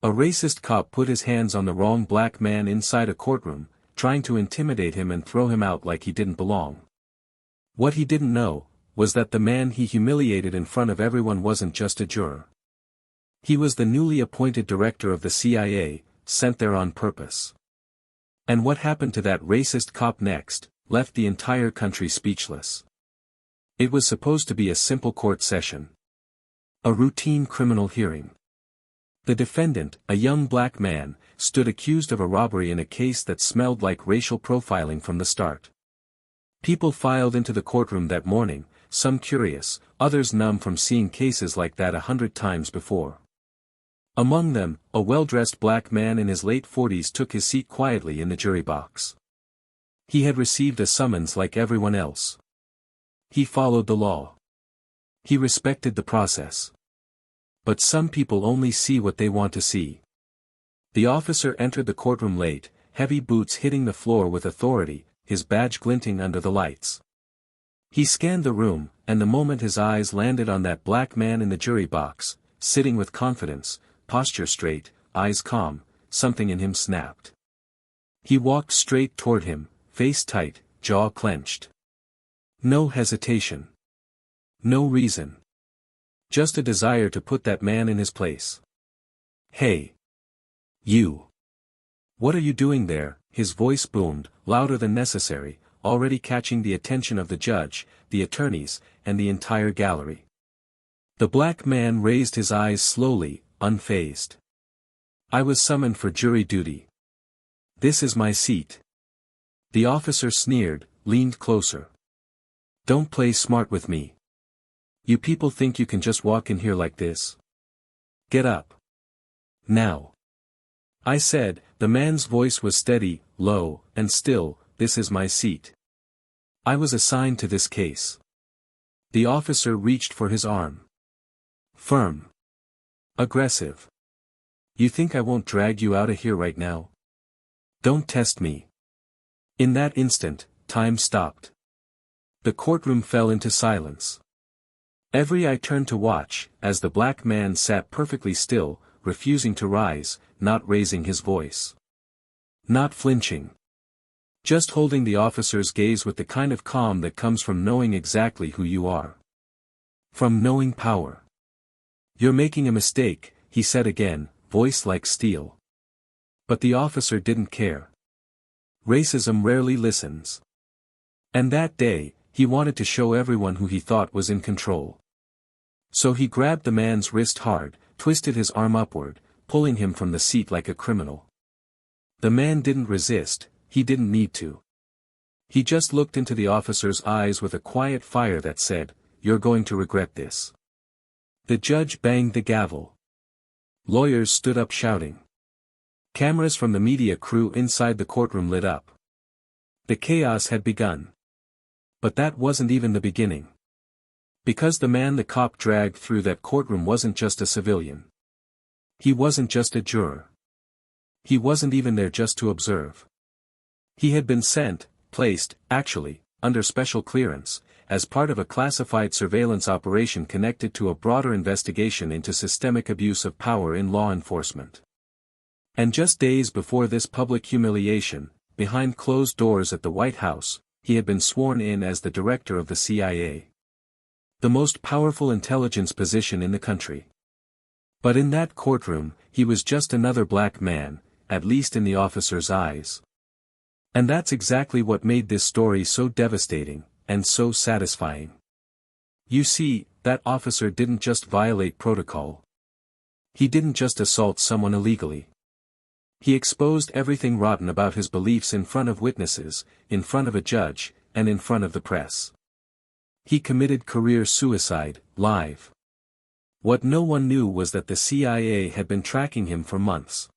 A racist cop put his hands on the wrong black man inside a courtroom, trying to intimidate him and throw him out like he didn't belong. What he didn't know was that the man he humiliated in front of everyone wasn't just a juror. He was the newly appointed director of the CIA, sent there on purpose. And what happened to that racist cop next, left the entire country speechless. It was supposed to be a simple court session. A routine criminal hearing. The defendant, a young black man, stood accused of a robbery in a case that smelled like racial profiling from the start. People filed into the courtroom that morning, some curious, others numb from seeing cases like that 100 times before. Among them, a well-dressed black man in his late 40s took his seat quietly in the jury box. He had received a summons like everyone else. He followed the law. He respected the process. But some people only see what they want to see. The officer entered the courtroom late, heavy boots hitting the floor with authority, his badge glinting under the lights. He scanned the room, and the moment his eyes landed on that black man in the jury box, sitting with confidence, posture straight, eyes calm, something in him snapped. He walked straight toward him, face tight, jaw clenched. No hesitation. No reason. Just a desire to put that man in his place. "Hey! You! What are you doing there?" His voice boomed, louder than necessary, already catching the attention of the judge, the attorneys, and the entire gallery. The black man raised his eyes slowly, unfazed. "I was summoned for jury duty. This is my seat." The officer sneered, leaned closer. "Don't play smart with me. You people think you can just walk in here like this? Get up. Now." I said, the man's voice was steady, low, and still, "This is my seat. I was assigned to this case." The officer reached for his arm. Firm. Aggressive. "You think I won't drag you out of here right now? Don't test me." In that instant, time stopped. The courtroom fell into silence. Every eye turned to watch, as the black man sat perfectly still, refusing to rise, not raising his voice. Not flinching. Just holding the officer's gaze with the kind of calm that comes from knowing exactly who you are. From knowing power. "You're making a mistake," he said again, voice like steel. But the officer didn't care. Racism rarely listens. And that day, he wanted to show everyone who he thought was in control. So he grabbed the man's wrist hard, twisted his arm upward, pulling him from the seat like a criminal. The man didn't resist, he didn't need to. He just looked into the officer's eyes with a quiet fire that said, "You're going to regret this." The judge banged the gavel. Lawyers stood up shouting. Cameras from the media crew inside the courtroom lit up. The chaos had begun. But that wasn't even the beginning. Because the man the cop dragged through that courtroom wasn't just a civilian. He wasn't just a juror. He wasn't even there just to observe. He had been placed, actually, under special clearance, as part of a classified surveillance operation connected to a broader investigation into systemic abuse of power in law enforcement. And just days before this public humiliation, behind closed doors at the White House, he had been sworn in as the director of the CIA. The most powerful intelligence position in the country. But in that courtroom, he was just another black man, at least in the officer's eyes. And that's exactly what made this story so devastating, and so satisfying. You see, that officer didn't just violate protocol. He didn't just assault someone illegally. He exposed everything rotten about his beliefs in front of witnesses, in front of a judge, and in front of the press. He committed career suicide, live. What no one knew was that the CIA had been tracking him for months.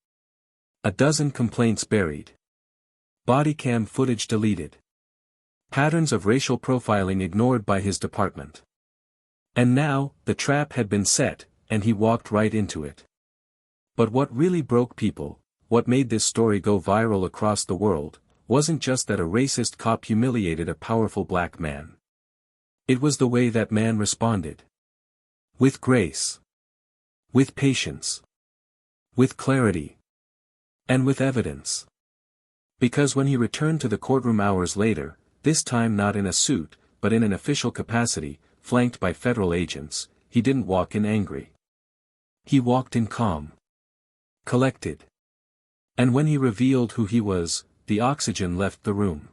A dozen complaints buried. Bodycam footage deleted. Patterns of racial profiling ignored by his department. And now, the trap had been set, and he walked right into it. But what really broke people, what made this story go viral across the world, wasn't just that a racist cop humiliated a powerful black man. It was the way that man responded. With grace. With patience. With clarity. And with evidence. Because when he returned to the courtroom hours later, this time not in a suit, but in an official capacity, flanked by federal agents, he didn't walk in angry. He walked in calm. Collected. And when he revealed who he was, the oxygen left the room.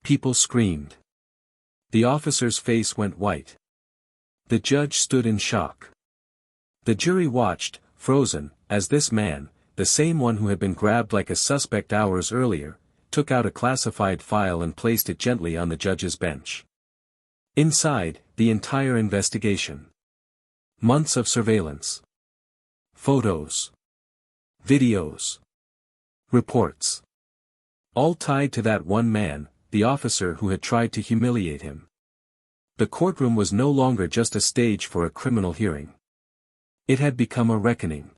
People screamed. The officer's face went white. The judge stood in shock. The jury watched, frozen, as this man, the same one who had been grabbed like a suspect hours earlier, took out a classified file and placed it gently on the judge's bench. Inside, the entire investigation. Months of surveillance. Photos. Videos. Reports. All tied to that one man, the officer who had tried to humiliate him. The courtroom was no longer just a stage for a criminal hearing. It had become a reckoning.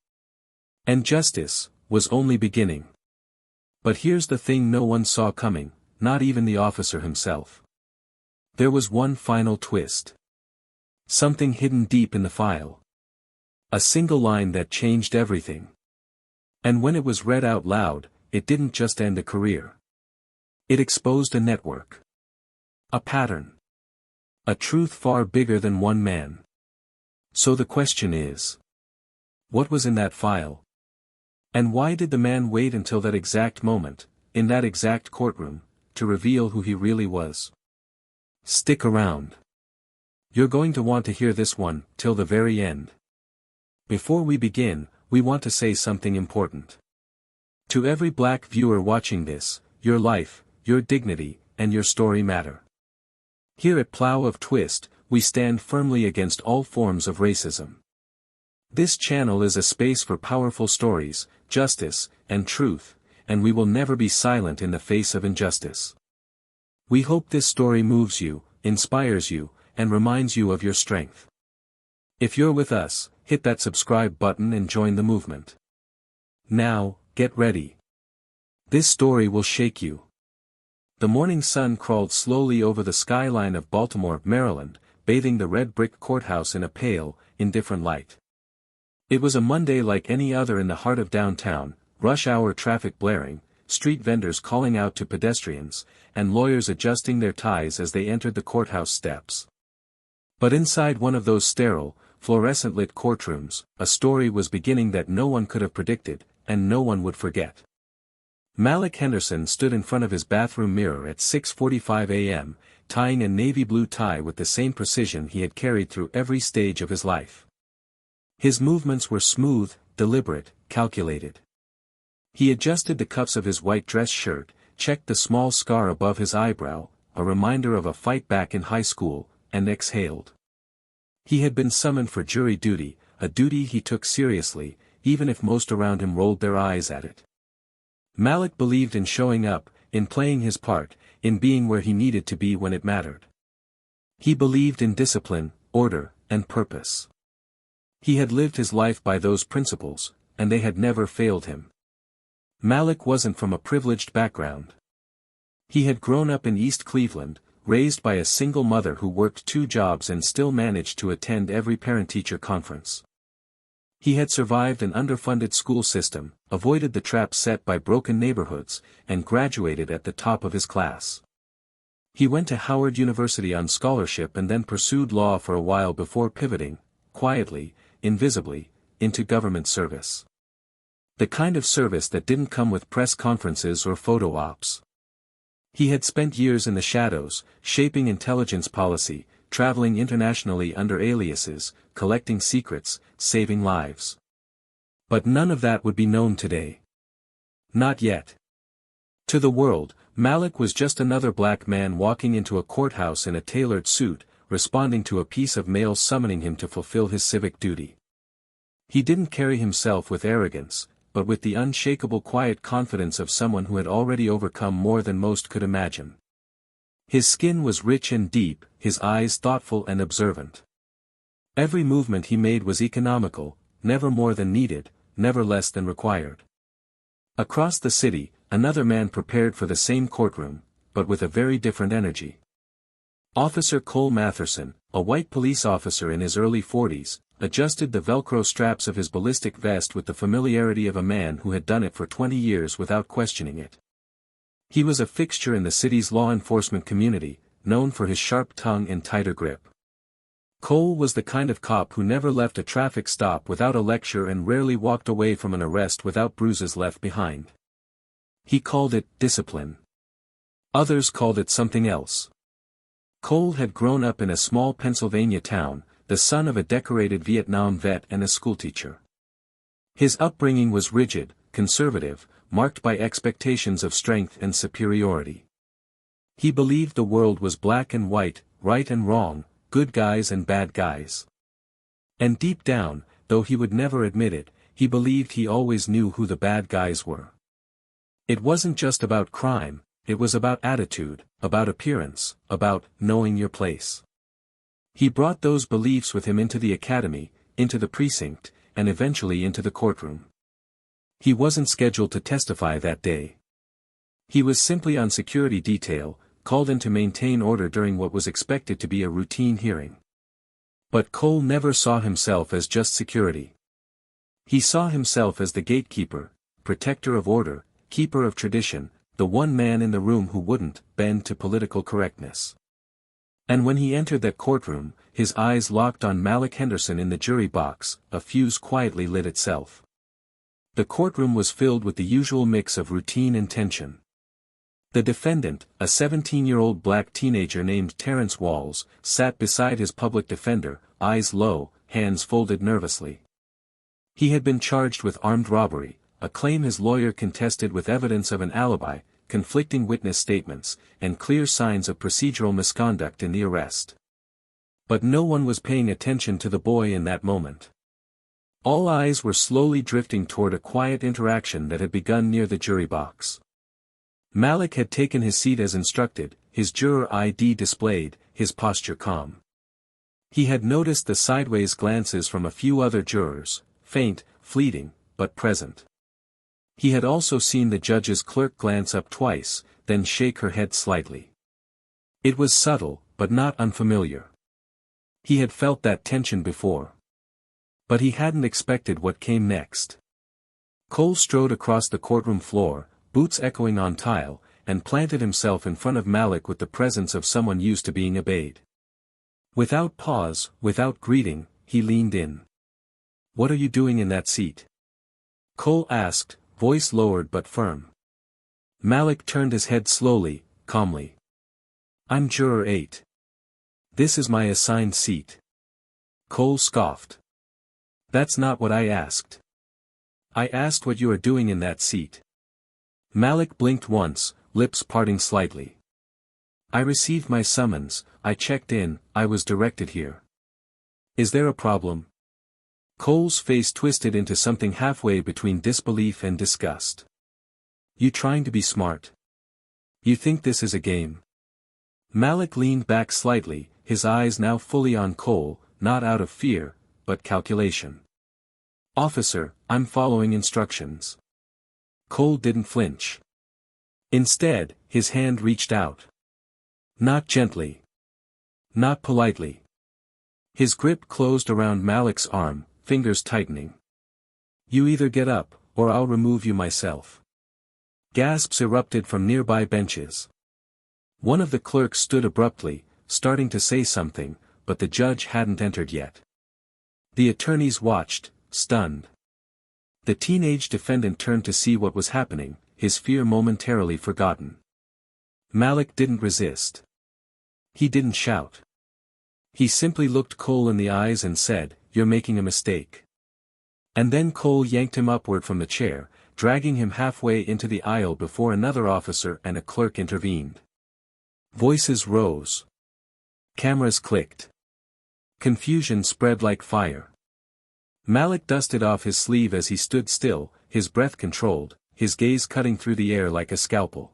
And justice was only beginning. But here's the thing no one saw coming, not even the officer himself. There was one final twist. Something hidden deep in the file. A single line that changed everything. And when it was read out loud, it didn't just end a career. It exposed a network. A pattern. A truth far bigger than one man. So the question is, what was in that file? And why did the man wait until that exact moment, in that exact courtroom, to reveal who he really was? Stick around. You're going to want to hear this one, till the very end. Before we begin, we want to say something important. To every black viewer watching this, your life, your dignity, and your story matter. Here at Plow of Twist, we stand firmly against all forms of racism. This channel is a space for powerful stories, justice, and truth, and we will never be silent in the face of injustice. We hope this story moves you, inspires you, and reminds you of your strength. If you're with us, hit that subscribe button and join the movement. Now, get ready. This story will shake you. The morning sun crawled slowly over the skyline of Baltimore, Maryland, bathing the red brick courthouse in a pale, indifferent light. It was a Monday like any other in the heart of downtown, rush hour traffic blaring, street vendors calling out to pedestrians, and lawyers adjusting their ties as they entered the courthouse steps. But inside one of those sterile, fluorescent-lit courtrooms, a story was beginning that no one could have predicted, and no one would forget. Malik Henderson stood in front of his bathroom mirror at 6:45 a.m., tying a navy blue tie with the same precision he had carried through every stage of his life. His movements were smooth, deliberate, calculated. He adjusted the cuffs of his white dress shirt, checked the small scar above his eyebrow, a reminder of a fight back in high school, and exhaled. He had been summoned for jury duty, a duty he took seriously, even if most around him rolled their eyes at it. Malik believed in showing up, in playing his part, in being where he needed to be when it mattered. He believed in discipline, order, and purpose. He had lived his life by those principles, and they had never failed him. Malik wasn't from a privileged background. He had grown up in East Cleveland, raised by a single mother who worked 2 jobs and still managed to attend every parent-teacher conference. He had survived an underfunded school system, avoided the traps set by broken neighborhoods, and graduated at the top of his class. He went to Howard University on scholarship and then pursued law for a while before pivoting, quietly, invisibly, into government service. The kind of service that didn't come with press conferences or photo ops. He had spent years in the shadows, shaping intelligence policy, traveling internationally under aliases, collecting secrets, saving lives. But none of that would be known today. Not yet. To the world, Malik was just another black man walking into a courthouse in a tailored suit, responding to a piece of mail summoning him to fulfill his civic duty. He didn't carry himself with arrogance, but with the unshakable quiet confidence of someone who had already overcome more than most could imagine. His skin was rich and deep, his eyes thoughtful and observant. Every movement he made was economical, never more than needed, never less than required. Across the city, another man prepared for the same courtroom, but with a very different energy. Officer Cole Matherson, a white police officer in his early 40s, adjusted the Velcro straps of his ballistic vest with the familiarity of a man who had done it for 20 years without questioning it. He was a fixture in the city's law enforcement community, known for his sharp tongue and tighter grip. Cole was the kind of cop who never left a traffic stop without a lecture and rarely walked away from an arrest without bruises left behind. He called it discipline. Others called it something else. Cole had grown up in a small Pennsylvania town, the son of a decorated Vietnam vet and a schoolteacher. His upbringing was rigid, conservative, marked by expectations of strength and superiority. He believed the world was black and white, right and wrong, good guys and bad guys. And deep down, though he would never admit it, he believed he always knew who the bad guys were. It wasn't just about crime, it was about attitude, about appearance, about knowing your place. He brought those beliefs with him into the academy, into the precinct, and eventually into the courtroom. He wasn't scheduled to testify that day. He was simply on security detail, called in to maintain order during what was expected to be a routine hearing. But Cole never saw himself as just security. He saw himself as the gatekeeper, protector of order, keeper of tradition, the one man in the room who wouldn't bend to political correctness. And when he entered that courtroom, his eyes locked on Malik Henderson in the jury box, a fuse quietly lit itself. The courtroom was filled with the usual mix of routine and tension. The defendant, a 17-year-old black teenager named Terrence Walls, sat beside his public defender, eyes low, hands folded nervously. He had been charged with armed robbery, a claim his lawyer contested with evidence of an alibi, conflicting witness statements, and clear signs of procedural misconduct in the arrest. But no one was paying attention to the boy in that moment. All eyes were slowly drifting toward a quiet interaction that had begun near the jury box. Malik had taken his seat as instructed, his juror ID displayed, his posture calm. He had noticed the sideways glances from a few other jurors, faint, fleeting, but present. He had also seen the judge's clerk glance up twice, then shake her head slightly. It was subtle, but not unfamiliar. He had felt that tension before. But he hadn't expected what came next. Cole strode across the courtroom floor, boots echoing on tile, and planted himself in front of Malik with the presence of someone used to being obeyed. Without pause, without greeting, he leaned in. "What are you doing in that seat?" Cole asked, voice lowered but firm. Malik turned his head slowly, calmly. "I'm Juror 8. This is my assigned seat." Cole scoffed. "That's not what I asked. I asked what you are doing in that seat." Malik blinked once, lips parting slightly. "I received my summons, I checked in, I was directed here. Is there a problem?" Cole's face twisted into something halfway between disbelief and disgust. "You trying to be smart? You think this is a game?" Malik leaned back slightly, his eyes now fully on Cole, not out of fear, but calculation. "Officer, I'm following instructions." Cole didn't flinch. Instead, his hand reached out. Not gently. Not politely. His grip closed around Malik's arm, fingers tightening. "You either get up, or I'll remove you myself." Gasps erupted from nearby benches. One of the clerks stood abruptly, starting to say something, but the judge hadn't entered yet. The attorneys watched, stunned. The teenage defendant turned to see what was happening, his fear momentarily forgotten. Malik didn't resist. He didn't shout. He simply looked Cole in the eyes and said, "You're making a mistake." And then Cole yanked him upward from the chair, dragging him halfway into the aisle before another officer and a clerk intervened. Voices rose. Cameras clicked. Confusion spread like fire. Malik dusted off his sleeve as he stood still, his breath controlled, his gaze cutting through the air like a scalpel.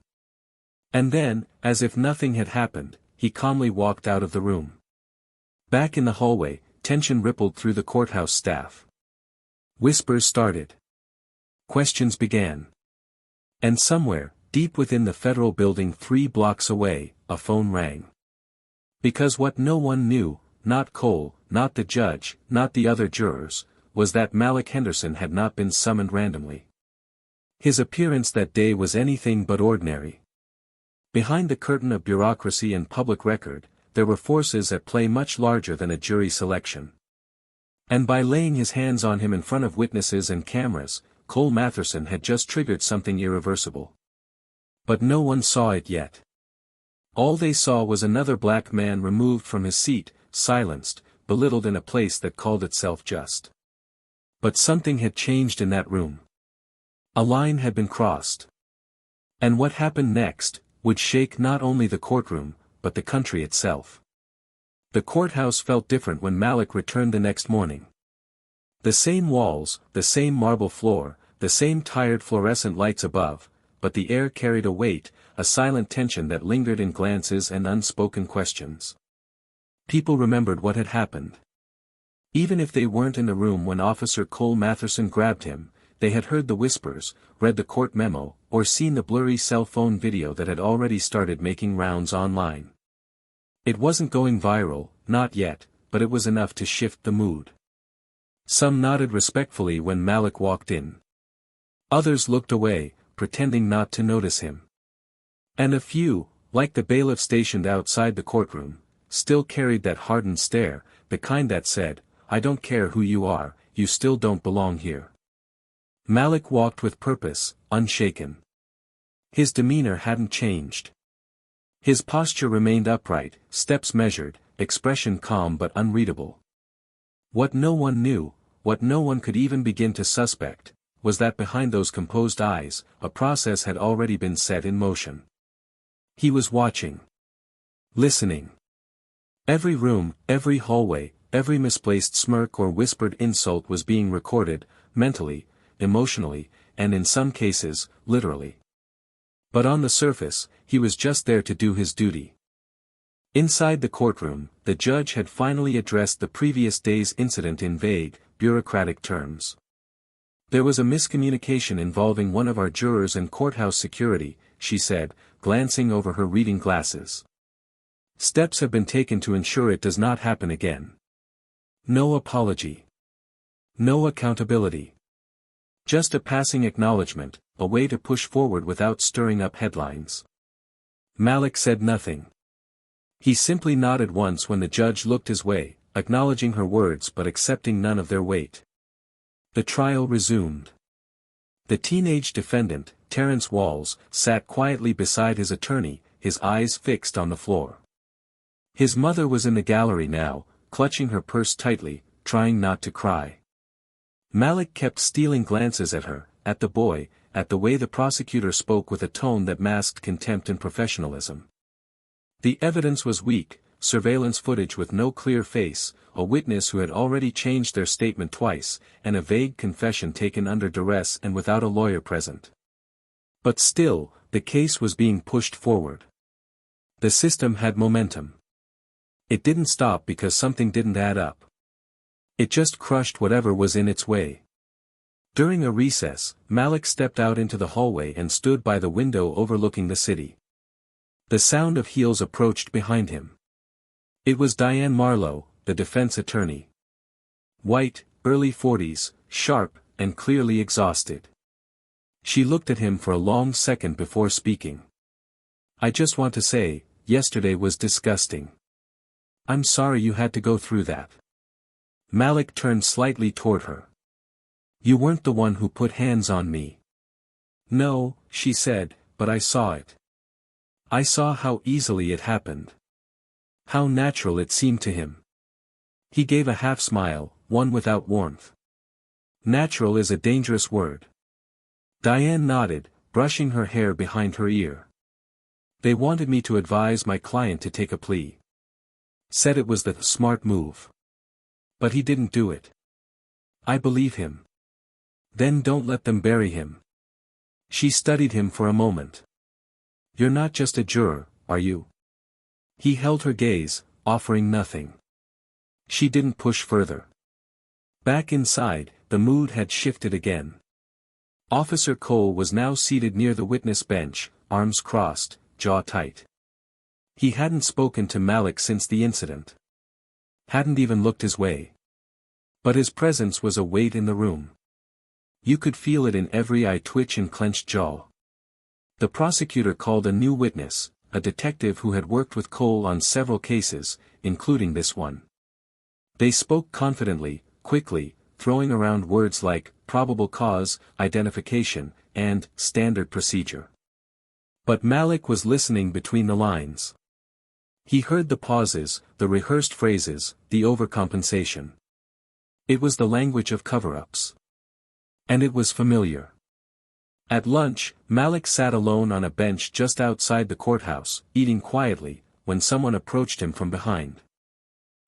And then, as if nothing had happened, he calmly walked out of the room. Back in the hallway, tension rippled through the courthouse staff. Whispers started. Questions began. And somewhere, deep within the federal building 3 blocks away, a phone rang. Because what no one knew, not Cole, not the judge, not the other jurors, was that Malik Henderson had not been summoned randomly. His appearance that day was anything but ordinary. Behind the curtain of bureaucracy and public record, there were forces at play much larger than a jury selection. And by laying his hands on him in front of witnesses and cameras, Cole Matherson had just triggered something irreversible. But no one saw it yet. All they saw was another black man removed from his seat, silenced, belittled in a place that called itself just. But something had changed in that room. A line had been crossed. And what happened next would shake not only the courtroom, but the country itself. The courthouse felt different when Malik returned the next morning. The same walls, the same marble floor, the same tired fluorescent lights above, but the air carried a weight, a silent tension that lingered in glances and unspoken questions. People remembered what had happened. Even if they weren't in the room when Officer Cole Matherson grabbed him, they had heard the whispers, read the court memo, or seen the blurry cell phone video that had already started making rounds online. It wasn't going viral, not yet, but it was enough to shift the mood. Some nodded respectfully when Malik walked in. Others looked away, pretending not to notice him. And a few, like the bailiff stationed outside the courtroom, still carried that hardened stare, the kind that said, "I don't care who you are, you still don't belong here." Malik walked with purpose, unshaken. His demeanor hadn't changed. His posture remained upright, steps measured, expression calm but unreadable. What no one knew, what no one could even begin to suspect, was that behind those composed eyes, a process had already been set in motion. He was watching. Listening. Every room, every hallway, every misplaced smirk or whispered insult was being recorded, mentally, emotionally, and in some cases, literally. But on the surface, he was just there to do his duty. Inside the courtroom, the judge had finally addressed the previous day's incident in vague, bureaucratic terms. "There was a miscommunication involving one of our jurors and courthouse security," she said, glancing over her reading glasses. "Steps have been taken to ensure it does not happen again. No apology. No accountability. Just a passing acknowledgement, a way to push forward without stirring up headlines." Malik said nothing. He simply nodded once when the judge looked his way, acknowledging her words but accepting none of their weight. The trial resumed. The teenage defendant, Terrence Walls, sat quietly beside his attorney, his eyes fixed on the floor. His mother was in the gallery now, clutching her purse tightly, trying not to cry. Malik kept stealing glances at her, at the boy, at the way the prosecutor spoke with a tone that masked contempt and professionalism. The evidence was weak, surveillance footage with no clear face, a witness who had already changed their statement twice, and a vague confession taken under duress and without a lawyer present. But still, the case was being pushed forward. The system had momentum. It didn't stop because something didn't add up. It just crushed whatever was in its way. During a recess, Malik stepped out into the hallway and stood by the window overlooking the city. The sound of heels approached behind him. It was Diane Marlowe, the defense attorney. White, early 40s, sharp, and clearly exhausted. She looked at him for a long second before speaking. "I just want to say, yesterday was disgusting. I'm sorry you had to go through that." Malik turned slightly toward her. "You weren't the one who put hands on me." "No," she said, "but I saw it. I saw how easily it happened. How natural it seemed to him." He gave a half smile, one without warmth. "Natural is a dangerous word." Diane nodded, brushing her hair behind her ear. "They wanted me to advise my client to take a plea. Said it was the smart move. But he didn't do it. I believe him. Then don't let them bury him." She studied him for a moment. "You're not just a juror, are you?" He held her gaze, offering nothing. She didn't push further. Back inside, the mood had shifted again. Officer Cole was now seated near the witness bench, arms crossed, jaw tight. He hadn't spoken to Malik since the incident. hadn't even looked his way. But his presence was a weight in the room. You could feel it in every eye twitch and clenched jaw. The prosecutor called a new witness, a detective who had worked with Cole on several cases, including this one. They spoke confidently, quickly, throwing around words like probable cause, identification, and standard procedure. But Malik was listening between the lines. He heard the pauses, the rehearsed phrases, the overcompensation. It was the language of cover-ups. And it was familiar. At lunch, Malik sat alone on a bench just outside the courthouse, eating quietly, when someone approached him from behind.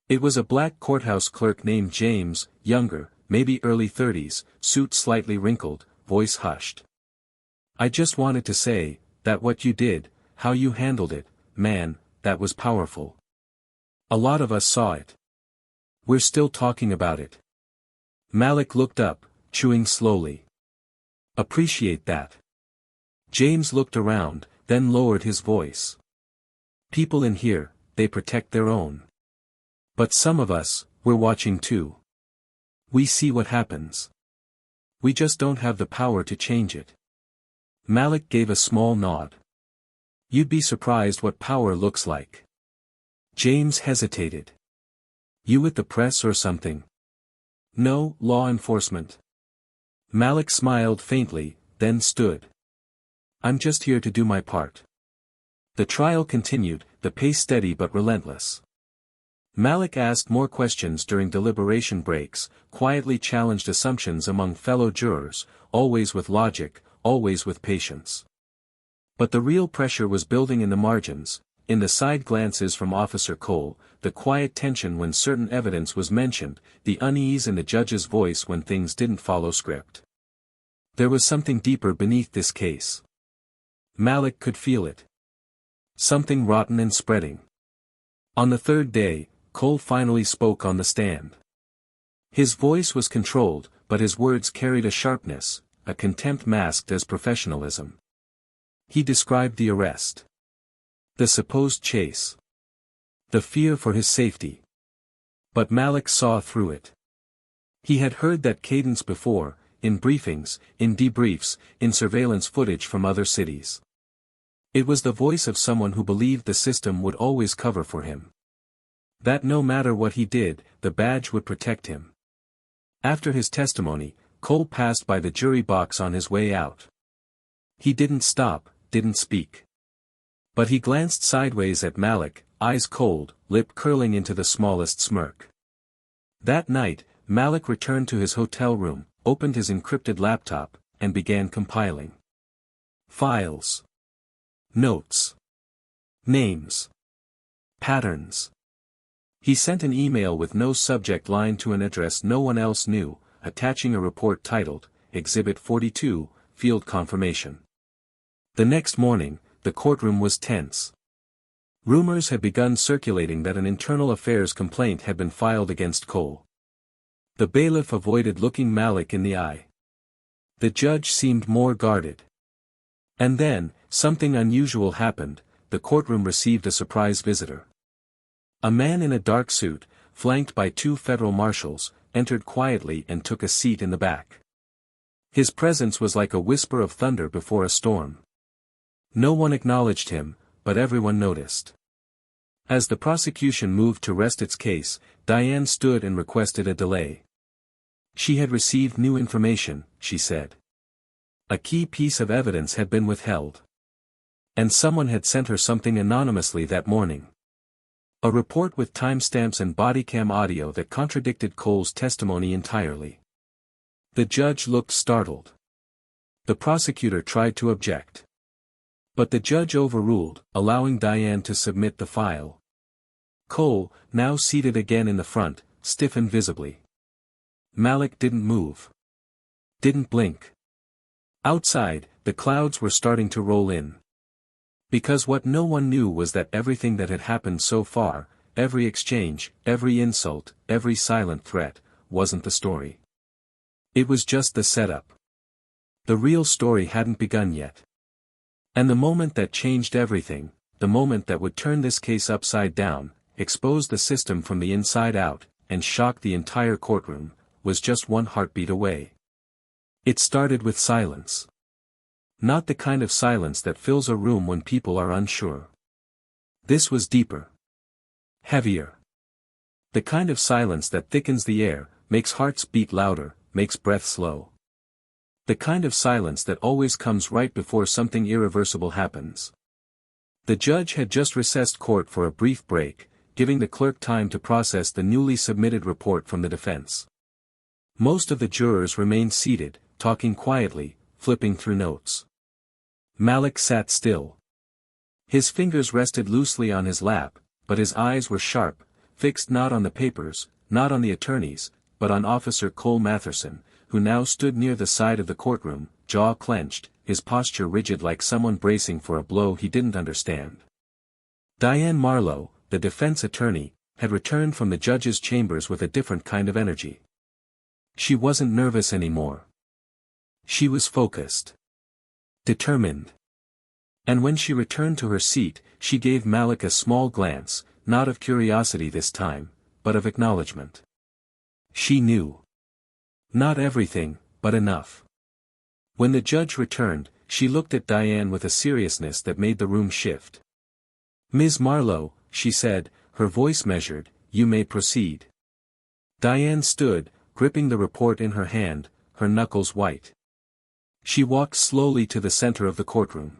It was a black courthouse clerk named James, younger, maybe early 30s, suit slightly wrinkled, voice hushed. "I just wanted to say, that what you did, how you handled it, man, that was powerful. A lot of us saw it. We're still talking about it." Malik looked up, chewing slowly. "Appreciate that." James looked around, then lowered his voice. "People in here, they protect their own. But some of us, we're watching too. We see what happens. We just don't have the power to change it." Malik gave a small nod. "You'd be surprised what power looks like." James hesitated. "You with the press or something?" "No, law enforcement." Malik smiled faintly, then stood. "I'm just here to do my part." The trial continued, the pace steady but relentless. Malik asked more questions during deliberation breaks, quietly challenged assumptions among fellow jurors, always with logic, always with patience. But the real pressure was building in the margins, in the side glances from Officer Cole, the quiet tension when certain evidence was mentioned, the unease in the judge's voice when things didn't follow script. There was something deeper beneath this case. Malik could feel it. Something rotten and spreading. On the third day, Cole finally spoke on the stand. His voice was controlled, but his words carried a sharpness, a contempt masked as professionalism. He described the arrest. The supposed chase. The fear for his safety. But Malik saw through it. He had heard that cadence before, in briefings, in debriefs, in surveillance footage from other cities. It was the voice of someone who believed the system would always cover for him. That no matter what he did, the badge would protect him. After his testimony, Cole passed by the jury box on his way out. He didn't stop, didn't speak. But he glanced sideways at Malik, eyes cold, lip curling into the smallest smirk. That night, Malik returned to his hotel room, opened his encrypted laptop, and began compiling files. Notes. Names. Patterns. He sent an email with no subject line to an address no one else knew, attaching a report titled, Exhibit 42, Field Confirmation. The next morning, the courtroom was tense. Rumors had begun circulating that an internal affairs complaint had been filed against Cole. The bailiff avoided looking Malik in the eye. The judge seemed more guarded. And then, something unusual happened, the courtroom received a surprise visitor. A man in a dark suit, flanked by two federal marshals, entered quietly and took a seat in the back. His presence was like a whisper of thunder before a storm. No one acknowledged him, but everyone noticed. As the prosecution moved to rest its case, Diane stood and requested a delay. She had received new information, she said. A key piece of evidence had been withheld. And someone had sent her something anonymously that morning. A report with timestamps and bodycam audio that contradicted Cole's testimony entirely. The judge looked startled. The prosecutor tried to object. But the judge overruled, allowing Diane to submit the file. Cole, now seated again in the front, stiffened visibly. Malik didn't move. Didn't blink. Outside, the clouds were starting to roll in. Because what no one knew was that everything that had happened so far, every exchange, every insult, every silent threat, wasn't the story. It was just the setup. The real story hadn't begun yet. And the moment that changed everything, the moment that would turn this case upside down, expose the system from the inside out, and shock the entire courtroom, was just one heartbeat away. It started with silence. Not the kind of silence that fills a room when people are unsure. This was deeper. Heavier. The kind of silence that thickens the air, makes hearts beat louder, makes breath slow. The kind of silence that always comes right before something irreversible happens. The judge had just recessed court for a brief break, giving the clerk time to process the newly submitted report from the defense. Most of the jurors remained seated, talking quietly, flipping through notes. Malik sat still. His fingers rested loosely on his lap, but his eyes were sharp, fixed not on the papers, not on the attorneys, but on Officer Cole Matherson, who now stood near the side of the courtroom, jaw clenched, his posture rigid like someone bracing for a blow he didn't understand. Diane Marlowe, the defense attorney, had returned from the judge's chambers with a different kind of energy. She wasn't nervous anymore. She was focused. Determined. And when she returned to her seat, she gave Malik a small glance, not of curiosity this time, but of acknowledgement. She knew. Not everything, but enough. When the judge returned, she looked at Diane with a seriousness that made the room shift. "Ms. Marlowe," she said, her voice measured, "you may proceed." Diane stood, gripping the report in her hand, her knuckles white. She walked slowly to the center of the courtroom.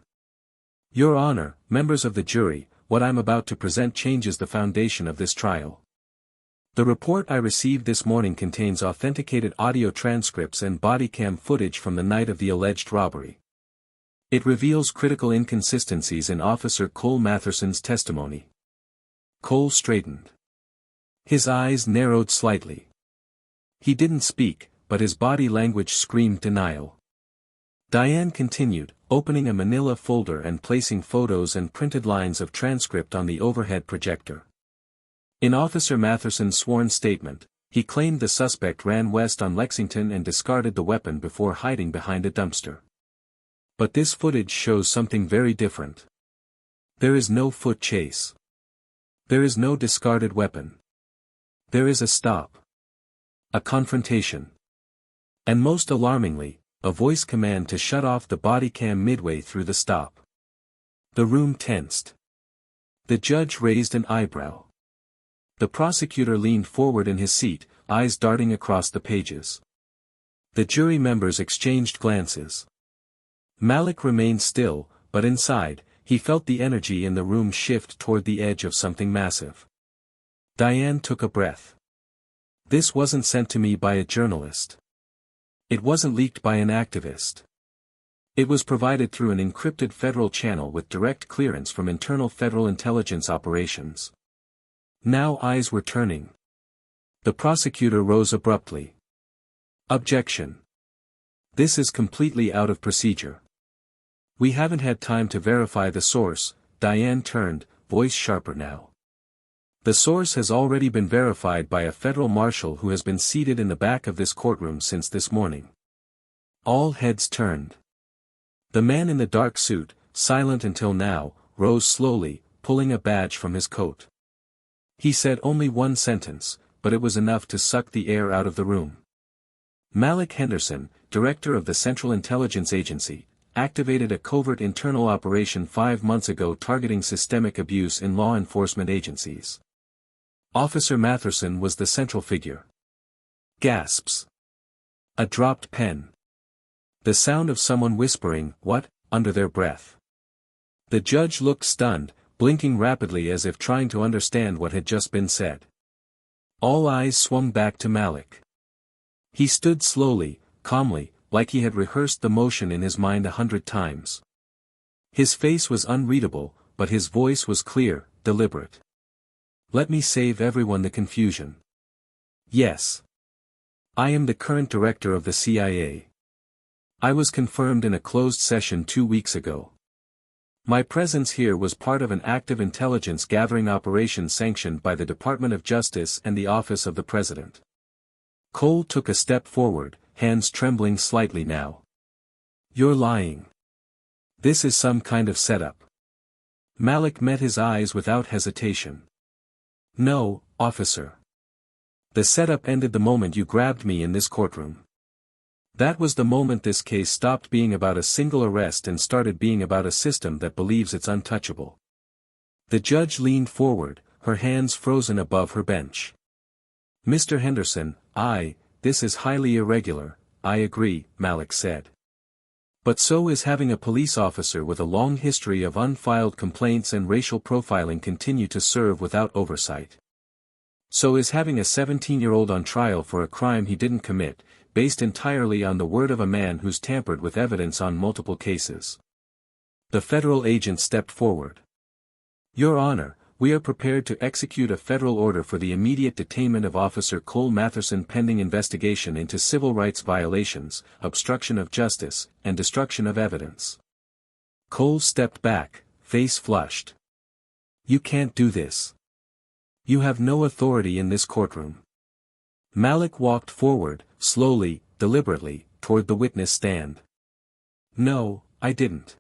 "Your Honor, members of the jury, what I'm about to present changes the foundation of this trial. The report I received this morning contains authenticated audio transcripts and body cam footage from the night of the alleged robbery. It reveals critical inconsistencies in Officer Cole Matherson's testimony." Cole straightened. His eyes narrowed slightly. He didn't speak, but his body language screamed denial. Diane continued, opening a manila folder and placing photos and printed lines of transcript on the overhead projector. In Officer Matherson's sworn statement, he claimed the suspect ran west on Lexington and discarded the weapon before hiding behind a dumpster. But this footage shows something very different. There is no foot chase. There is no discarded weapon. There is a stop. A confrontation. And most alarmingly, a voice command to shut off the body cam midway through the stop. The room tensed. The judge raised an eyebrow. The prosecutor leaned forward in his seat, eyes darting across the pages. The jury members exchanged glances. Malik remained still, but inside, he felt the energy in the room shift toward the edge of something massive. Diane took a breath. This wasn't sent to me by a journalist. It wasn't leaked by an activist. It was provided through an encrypted federal channel with direct clearance from internal federal intelligence operations. Now eyes were turning. The prosecutor rose abruptly. "Objection. This is completely out of procedure. We haven't had time to verify the source." Diane turned, voice sharper now. "The source has already been verified by a federal marshal who has been seated in the back of this courtroom since this morning." All heads turned. The man in the dark suit, silent until now, rose slowly, pulling a badge from his coat. He said only one sentence, but it was enough to suck the air out of the room. "Malik Henderson, director of the Central Intelligence Agency, activated a covert internal operation 5 months ago targeting systemic abuse in law enforcement agencies. Officer Matherson was the central figure." Gasps. A dropped pen. The sound of someone whispering, "What?" under their breath. The judge looked stunned, blinking rapidly as if trying to understand what had just been said. All eyes swung back to Malik. He stood slowly, calmly, like he had rehearsed the motion in his mind 100 times. His face was unreadable, but his voice was clear, deliberate. "Let me save everyone the confusion. Yes. I am the current director of the CIA. I was confirmed in a closed session 2 weeks ago. My presence here was part of an active intelligence gathering operation sanctioned by the Department of Justice and the Office of the President." Cole took a step forward, hands trembling slightly now. "You're lying. This is some kind of setup." Malik met his eyes without hesitation. No, officer. The setup ended the moment you grabbed me in this courtroom. That was the moment this case stopped being about a single arrest and started being about a system that believes it's untouchable. The judge leaned forward, her hands frozen above her bench. Mr. Henderson, this is highly irregular, I agree, Malik said. But so is having a police officer with a long history of unfiled complaints and racial profiling continue to serve without oversight. So is having a 17-year-old on trial for a crime he didn't commit, based entirely on the word of a man who's tampered with evidence on multiple cases. The federal agent stepped forward. Your Honor, we are prepared to execute a federal order for the immediate detainment of Officer Cole Matherson pending investigation into civil rights violations, obstruction of justice, and destruction of evidence. Cole stepped back, face flushed. You can't do this. You have no authority in this courtroom. Malik walked forward, slowly, deliberately, toward the witness stand. No, I didn't.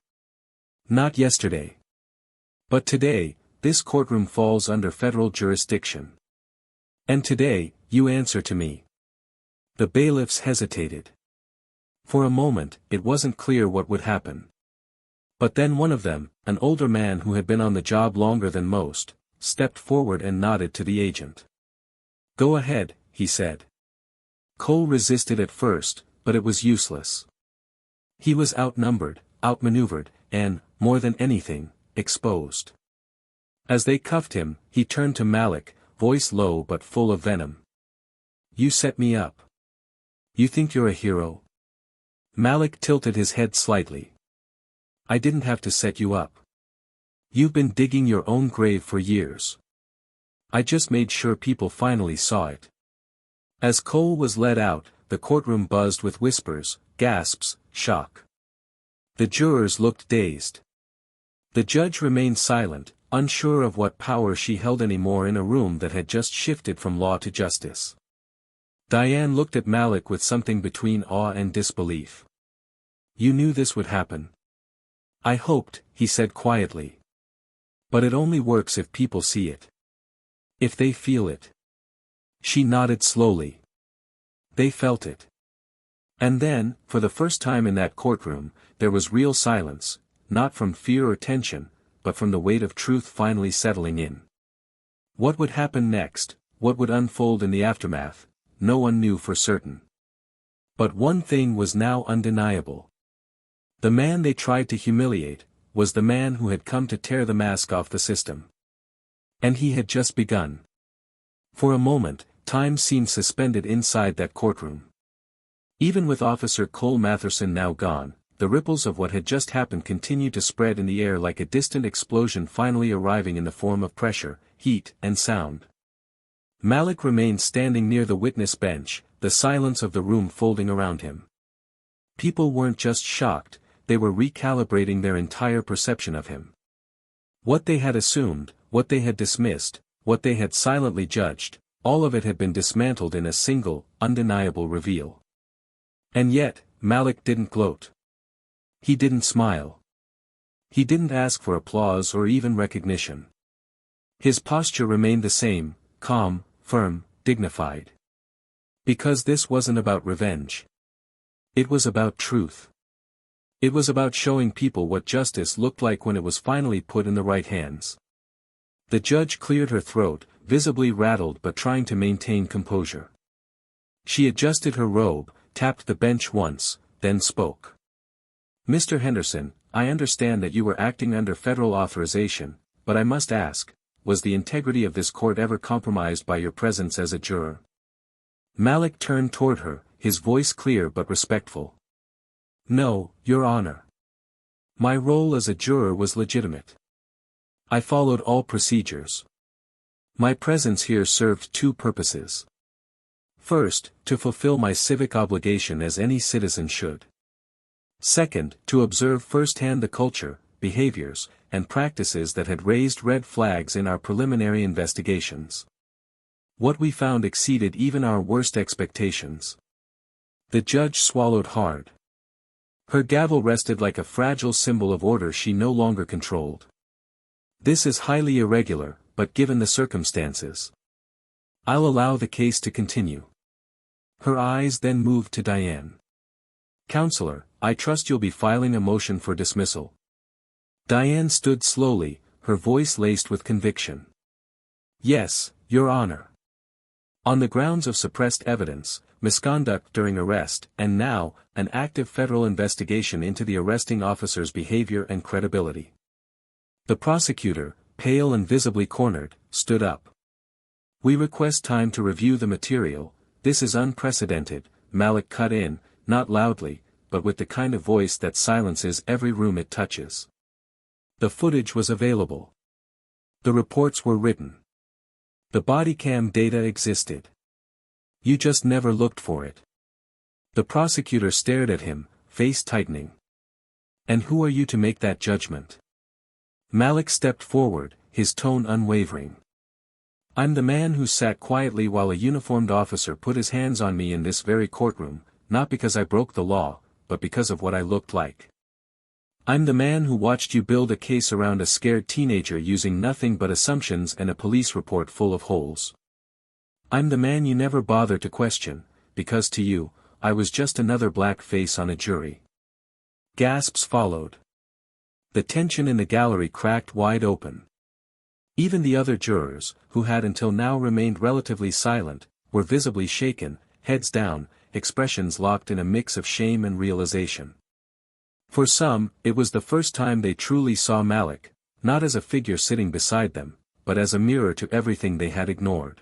Not yesterday. But today, this courtroom falls under federal jurisdiction. And today, you answer to me. The bailiffs hesitated. For a moment, it wasn't clear what would happen. But then one of them, an older man who had been on the job longer than most, stepped forward and nodded to the agent. Go ahead, he said. Cole resisted at first, but it was useless. He was outnumbered, outmaneuvered, and, more than anything, exposed. As they cuffed him, he turned to Malik, voice low but full of venom. You set me up. You think you're a hero? Malik tilted his head slightly. I didn't have to set you up. You've been digging your own grave for years. I just made sure people finally saw it. As Cole was led out, the courtroom buzzed with whispers, gasps, shock. The jurors looked dazed. The judge remained silent, unsure of what power she held anymore in a room that had just shifted from law to justice. Diane looked at Malik with something between awe and disbelief. You knew this would happen. I hoped, he said quietly. But it only works if people see it. If they feel it. She nodded slowly. They felt it. And then, for the first time in that courtroom, there was real silence, not from fear or tension, but from the weight of truth finally settling in. What would happen next, what would unfold in the aftermath, no one knew for certain. But one thing was now undeniable. The man they tried to humiliate, was the man who had come to tear the mask off the system. And he had just begun. For a moment, time seemed suspended inside that courtroom. Even with Officer Cole Matherson now gone, the ripples of what had just happened continued to spread in the air like a distant explosion finally arriving in the form of pressure, heat, and sound. Malik remained standing near the witness bench, the silence of the room folding around him. People weren't just shocked, they were recalibrating their entire perception of him. What they had assumed, what they had dismissed, what they had silently judged, all of it had been dismantled in a single, undeniable reveal. And yet, Malik didn't gloat. He didn't smile. He didn't ask for applause or even recognition. His posture remained the same, calm, firm, dignified. Because this wasn't about revenge. It was about truth. It was about showing people what justice looked like when it was finally put in the right hands. The judge cleared her throat, visibly rattled but trying to maintain composure. She adjusted her robe, tapped the bench once, then spoke. Mr. Henderson, I understand that you were acting under federal authorization, but I must ask, was the integrity of this court ever compromised by your presence as a juror? Malik turned toward her, his voice clear but respectful. No, Your Honor. My role as a juror was legitimate. I followed all procedures. My presence here served two purposes. First, to fulfill my civic obligation as any citizen should. Second, to observe firsthand the culture, behaviors, and practices that had raised red flags in our preliminary investigations. What we found exceeded even our worst expectations. The judge swallowed hard. Her gavel rested like a fragile symbol of order she no longer controlled. This is highly irregular, but given the circumstances, I'll allow the case to continue. Her eyes then moved to Diane. Counselor, I trust you'll be filing a motion for dismissal. Diane stood slowly, her voice laced with conviction. Yes, Your Honor. On the grounds of suppressed evidence, misconduct during arrest, and now, an active federal investigation into the arresting officer's behavior and credibility. The prosecutor, pale and visibly cornered, stood up. We request time to review the material. This is unprecedented, Malik cut in, not loudly, but with the kind of voice that silences every room it touches. The footage was available. The reports were written. The body cam data existed. You just never looked for it. The prosecutor stared at him, face tightening. And who are you to make that judgment? Malik stepped forward, his tone unwavering. I'm the man who sat quietly while a uniformed officer put his hands on me in this very courtroom, not because I broke the law, but because of what I looked like. I'm the man who watched you build a case around a scared teenager using nothing but assumptions and a police report full of holes. I'm the man you never bothered to question, because to you, I was just another black face on a jury. Gasps followed. The tension in the gallery cracked wide open. Even the other jurors, who had until now remained relatively silent, were visibly shaken, heads down, expressions locked in a mix of shame and realization. For some, it was the first time they truly saw Malik, not as a figure sitting beside them, but as a mirror to everything they had ignored.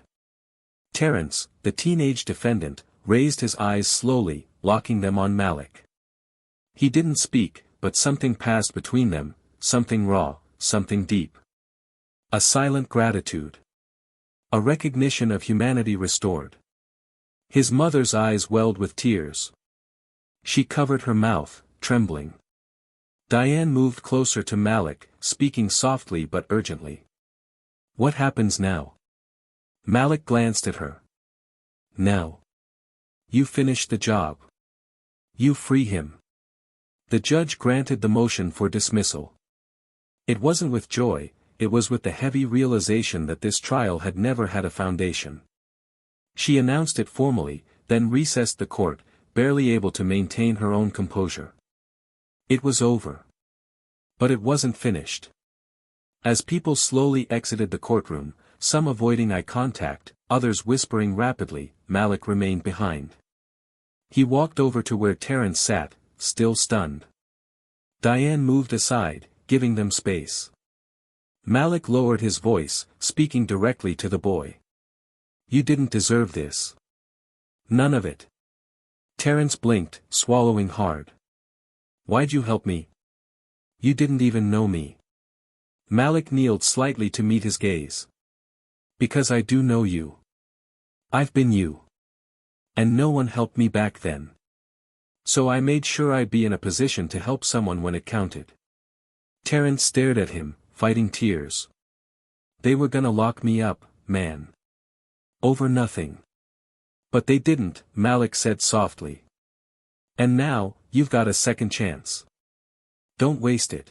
Terrence, the teenage defendant, raised his eyes slowly, locking them on Malik. He didn't speak, but something passed between them, something raw, something deep. A silent gratitude. A recognition of humanity restored. His mother's eyes welled with tears. She covered her mouth, trembling. Diane moved closer to Malik, speaking softly but urgently. What happens now? Malik glanced at her. Now. You finish the job. You free him. The judge granted the motion for dismissal. It wasn't with joy, it was with the heavy realization that this trial had never had a foundation. She announced it formally, then recessed the court, barely able to maintain her own composure. It was over. But it wasn't finished. As people slowly exited the courtroom, some avoiding eye contact, others whispering rapidly, Malik remained behind. He walked over to where Terrence sat, still stunned. Diane moved aside, giving them space. Malik lowered his voice, speaking directly to the boy. You didn't deserve this. None of it. Terrence blinked, swallowing hard. Why'd you help me? You didn't even know me. Malik kneeled slightly to meet his gaze. Because I do know you. I've been you. And no one helped me back then. So I made sure I'd be in a position to help someone when it counted. Terrence stared at him, fighting tears. They were gonna lock me up, man. Over nothing. But they didn't, Malik said softly. And now, you've got a second chance. Don't waste it.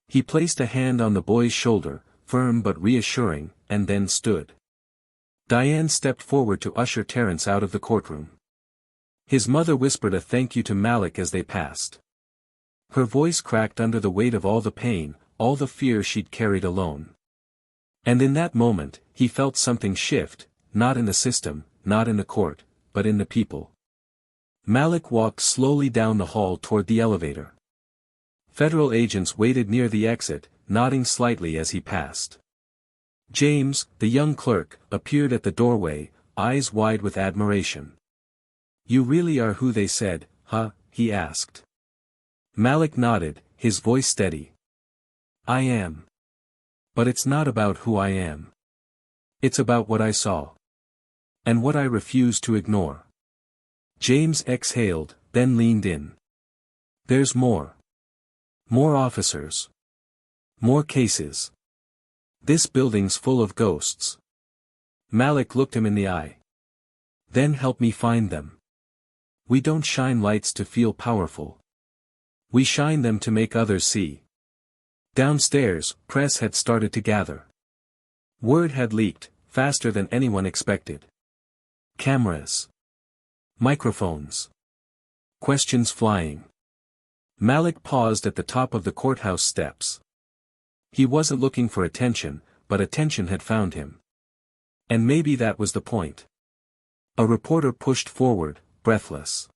He placed a hand on the boy's shoulder, firm but reassuring, and then stood. Diane stepped forward to usher Terrence out of the courtroom. His mother whispered a thank you to Malik as they passed. Her voice cracked under the weight of all the pain, all the fear she'd carried alone. And in that moment, he felt something shift, not in the system, not in the court, but in the people. Malik walked slowly down the hall toward the elevator. Federal agents waited near the exit, nodding slightly as he passed. James, the young clerk, appeared at the doorway, eyes wide with admiration. You really are who they said, huh? He asked. Malik nodded, his voice steady. I am. But it's not about who I am. It's about what I saw. And what I refuse to ignore. James exhaled, then leaned in. There's more. More officers. More cases. This building's full of ghosts. Malik looked him in the eye. Then help me find them. We don't shine lights to feel powerful. We shine them to make others see. Downstairs, press had started to gather. Word had leaked, faster than anyone expected. Cameras. Microphones. Questions flying. Malik paused at the top of the courthouse steps. He wasn't looking for attention, but attention had found him. And maybe that was the point. A reporter pushed forward, breathless.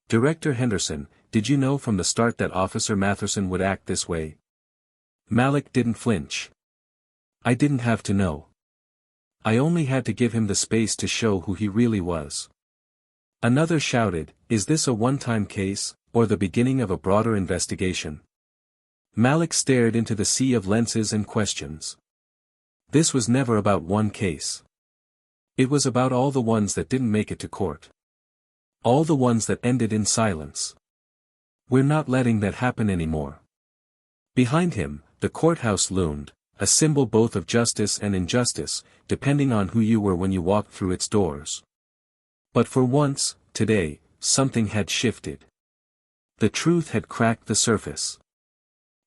"Director Henderson, did you know from the start that Officer Matherson would act this way?" Malik didn't flinch. "I didn't have to know. I only had to give him the space to show who he really was." Another shouted, "Is this a one-time case, or the beginning of a broader investigation?" Malik stared into the sea of lenses and questions. This was never about one case. It was about all the ones that didn't make it to court. All the ones that ended in silence. "We're not letting that happen anymore." Behind him, the courthouse loomed, a symbol both of justice and injustice, depending on who you were when you walked through its doors. But for once, today, something had shifted. The truth had cracked the surface.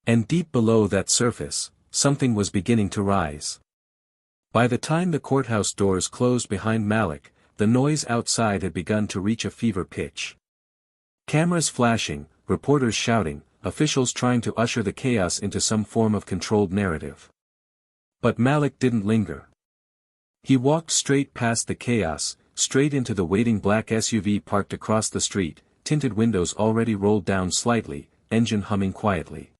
And deep below that surface, something was beginning to rise. By the time the courthouse doors closed behind Malik, the noise outside had begun to reach a fever pitch. Cameras flashing, reporters shouting, officials trying to usher the chaos into some form of controlled narrative. But Malik didn't linger. He walked straight past the chaos, straight into the waiting black SUV parked across the street, tinted windows already rolled down slightly, engine humming quietly.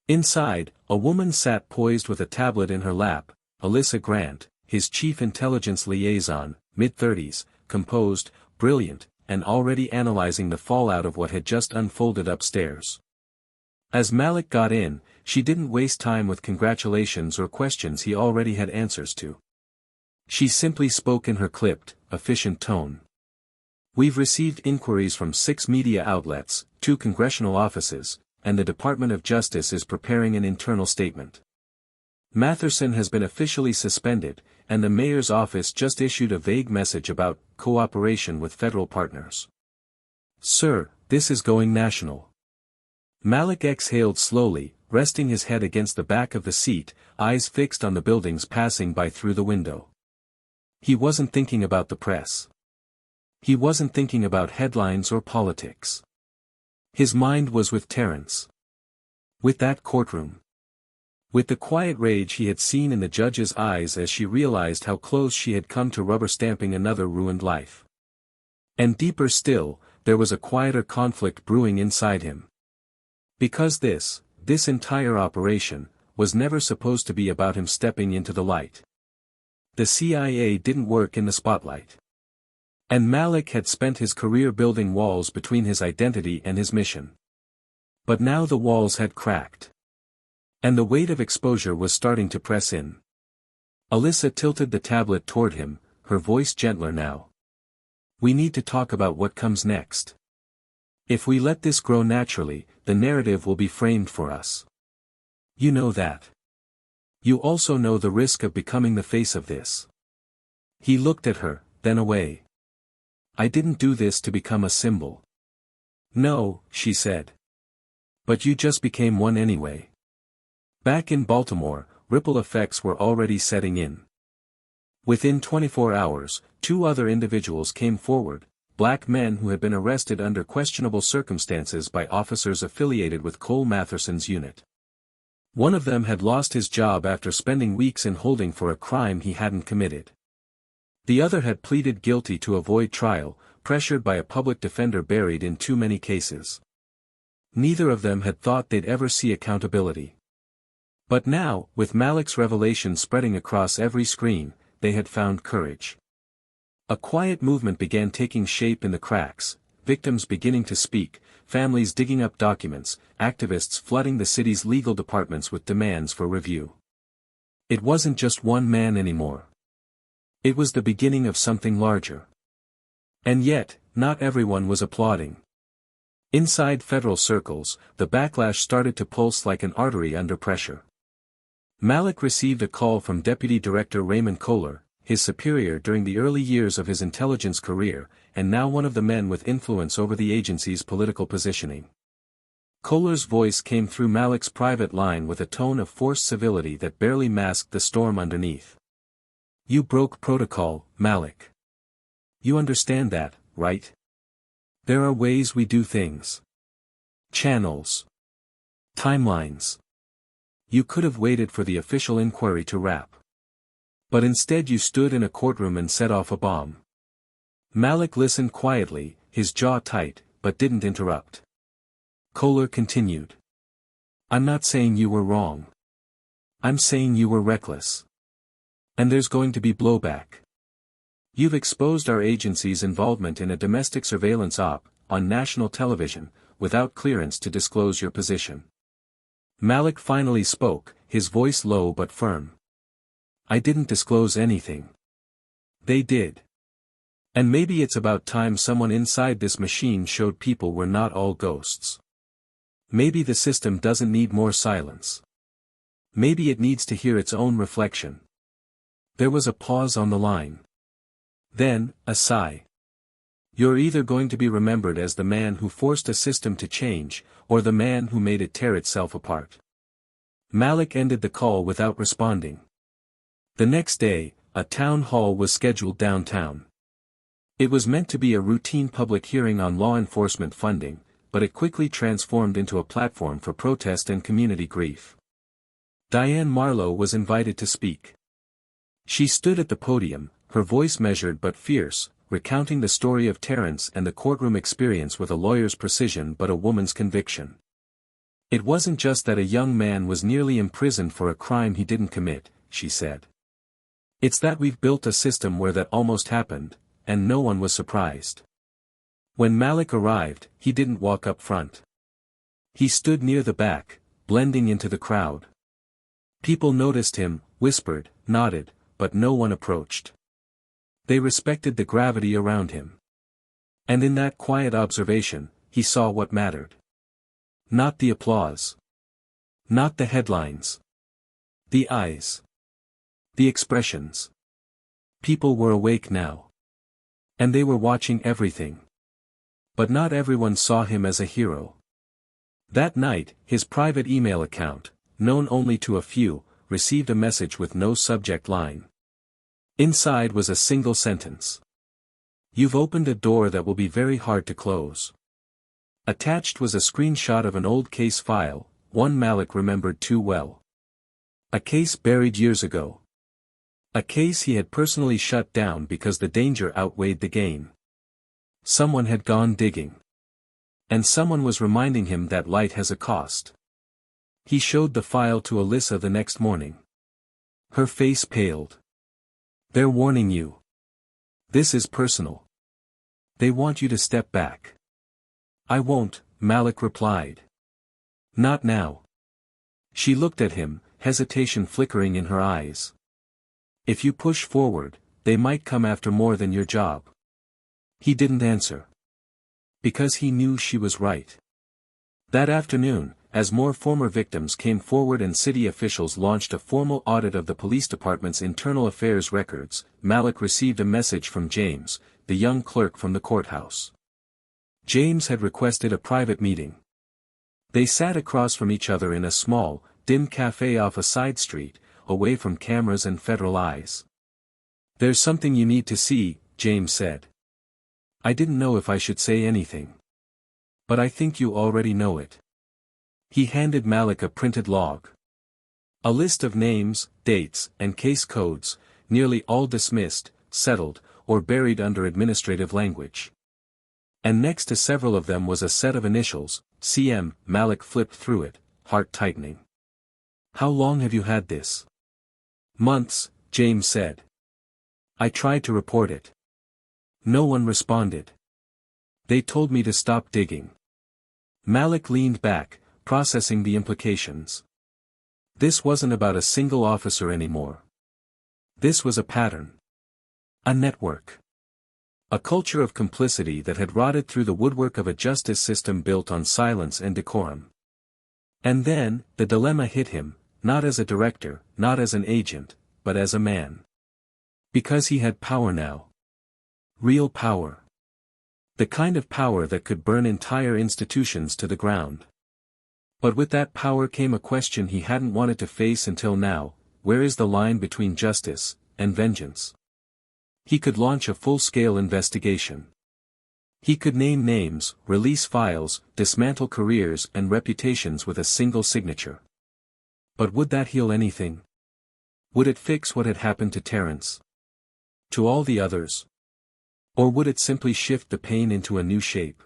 Inside, a woman sat poised with a tablet in her lap, Alyssa Grant, his chief intelligence liaison, mid-30s, composed, brilliant, and already analyzing the fallout of what had just unfolded upstairs. As Malik got in, she didn't waste time with congratulations or questions he already had answers to. She simply spoke in her clipped, efficient tone. "We've received inquiries from 6 media outlets, 2 congressional offices, and the Department of Justice is preparing an internal statement. Matherson has been officially suspended, and the mayor's office just issued a vague message about cooperation with federal partners. Sir, this is going national." Malik exhaled slowly, resting his head against the back of the seat, eyes fixed on the buildings passing by through the window. He wasn't thinking about the press. He wasn't thinking about headlines or politics. His mind was with Terrence. With that courtroom. With the quiet rage he had seen in the judge's eyes as she realized how close she had come to rubber-stamping another ruined life. And deeper still, there was a quieter conflict brewing inside him. Because this entire operation, was never supposed to be about him stepping into the light. The CIA didn't work in the spotlight. And Malik had spent his career building walls between his identity and his mission. But now the walls had cracked. And the weight of exposure was starting to press in. Alyssa tilted the tablet toward him, her voice gentler now. "We need to talk about what comes next. If we let this grow naturally, the narrative will be framed for us. You know that. You also know the risk of becoming the face of this." He looked at her, then away. "I didn't do this to become a symbol." "No," she said. "But you just became one anyway." Back in Baltimore, ripple effects were already setting in. Within 24 hours, 2 other individuals came forward, black men who had been arrested under questionable circumstances by officers affiliated with Cole Matherson's unit. One of them had lost his job after spending weeks in holding for a crime he hadn't committed. The other had pleaded guilty to avoid trial, pressured by a public defender buried in too many cases. Neither of them had thought they'd ever see accountability. But now, with Malik's revelation spreading across every screen, they had found courage. A quiet movement began taking shape in the cracks, victims beginning to speak, families digging up documents, activists flooding the city's legal departments with demands for review. It wasn't just one man anymore. It was the beginning of something larger. And yet, not everyone was applauding. Inside federal circles, the backlash started to pulse like an artery under pressure. Malik received a call from Deputy Director Raymond Kohler, his superior during the early years of his intelligence career, and now one of the men with influence over the agency's political positioning. Kohler's voice came through Malik's private line with a tone of forced civility that barely masked the storm underneath. You broke protocol, Malik. You understand that, right? There are ways we do things. Channels. Timelines. You could have waited for the official inquiry to wrap. But instead you stood in a courtroom and set off a bomb. Malik listened quietly, his jaw tight, but didn't interrupt. Kohler continued. I'm not saying you were wrong. I'm saying you were reckless. And there's going to be blowback. You've exposed our agency's involvement in a domestic surveillance op, on national television, without clearance to disclose your position. Malik finally spoke, his voice low but firm. I didn't disclose anything. They did. And maybe it's about time someone inside this machine showed people we're not all ghosts. Maybe the system doesn't need more silence. Maybe it needs to hear its own reflection. There was a pause on the line. Then, a sigh. You're either going to be remembered as the man who forced a system to change, or the man who made it tear itself apart. Malik ended the call without responding. The next day, a town hall was scheduled downtown. It was meant to be a routine public hearing on law enforcement funding, but it quickly transformed into a platform for protest and community grief. Diane Marlowe was invited to speak. She stood at the podium, her voice measured but fierce, recounting the story of Terrence and the courtroom experience with a lawyer's precision but a woman's conviction. It wasn't just that a young man was nearly imprisoned for a crime he didn't commit, she said. It's that we've built a system where that almost happened, and no one was surprised. When Malik arrived, he didn't walk up front. He stood near the back, blending into the crowd. People noticed him, whispered, nodded, but no one approached. They respected the gravity around him. And in that quiet observation, he saw what mattered. Not the applause. Not the headlines. The eyes. The expressions. People were awake now. And they were watching everything. But not everyone saw him as a hero. That night, his private email account, known only to a few, received a message with no subject line. Inside was a single sentence. You've opened a door that will be very hard to close. Attached was a screenshot of an old case file, one Malik remembered too well. A case buried years ago. A case he had personally shut down because the danger outweighed the gain. Someone had gone digging. And someone was reminding him that light has a cost. He showed the file to Alyssa the next morning. Her face paled. They're warning you. This is personal. They want you to step back. I won't, Malik replied. Not now. She looked at him, hesitation flickering in her eyes. If you push forward, they might come after more than your job. He didn't answer. Because he knew she was right. That afternoon, as more former victims came forward and city officials launched a formal audit of the police department's internal affairs records, Malik received a message from James, the young clerk from the courthouse. James had requested a private meeting. They sat across from each other in a small, dim cafe off a side street, away from cameras and federal eyes. There's something you need to see, James said. I didn't know if I should say anything. But I think you already know it. He handed Malik a printed log. A list of names, dates, and case codes, nearly all dismissed, settled, or buried under administrative language. And next to several of them was a set of initials, CM. Malik flipped through it, heart tightening. How long have you had this? Months, James said. I tried to report it. No one responded. They told me to stop digging. Malik leaned back, processing the implications. This wasn't about a single officer anymore. This was a pattern. A network. A culture of complicity that had rotted through the woodwork of a justice system built on silence and decorum. And then, the dilemma hit him, not as a director, not as an agent, but as a man. Because he had power now. Real power. The kind of power that could burn entire institutions to the ground. But with that power came a question he hadn't wanted to face until now: where is the line between justice and vengeance? He could launch a full-scale investigation. He could name names, release files, dismantle careers and reputations with a single signature. But would that heal anything? Would it fix what had happened to Terence? To all the others? Or would it simply shift the pain into a new shape?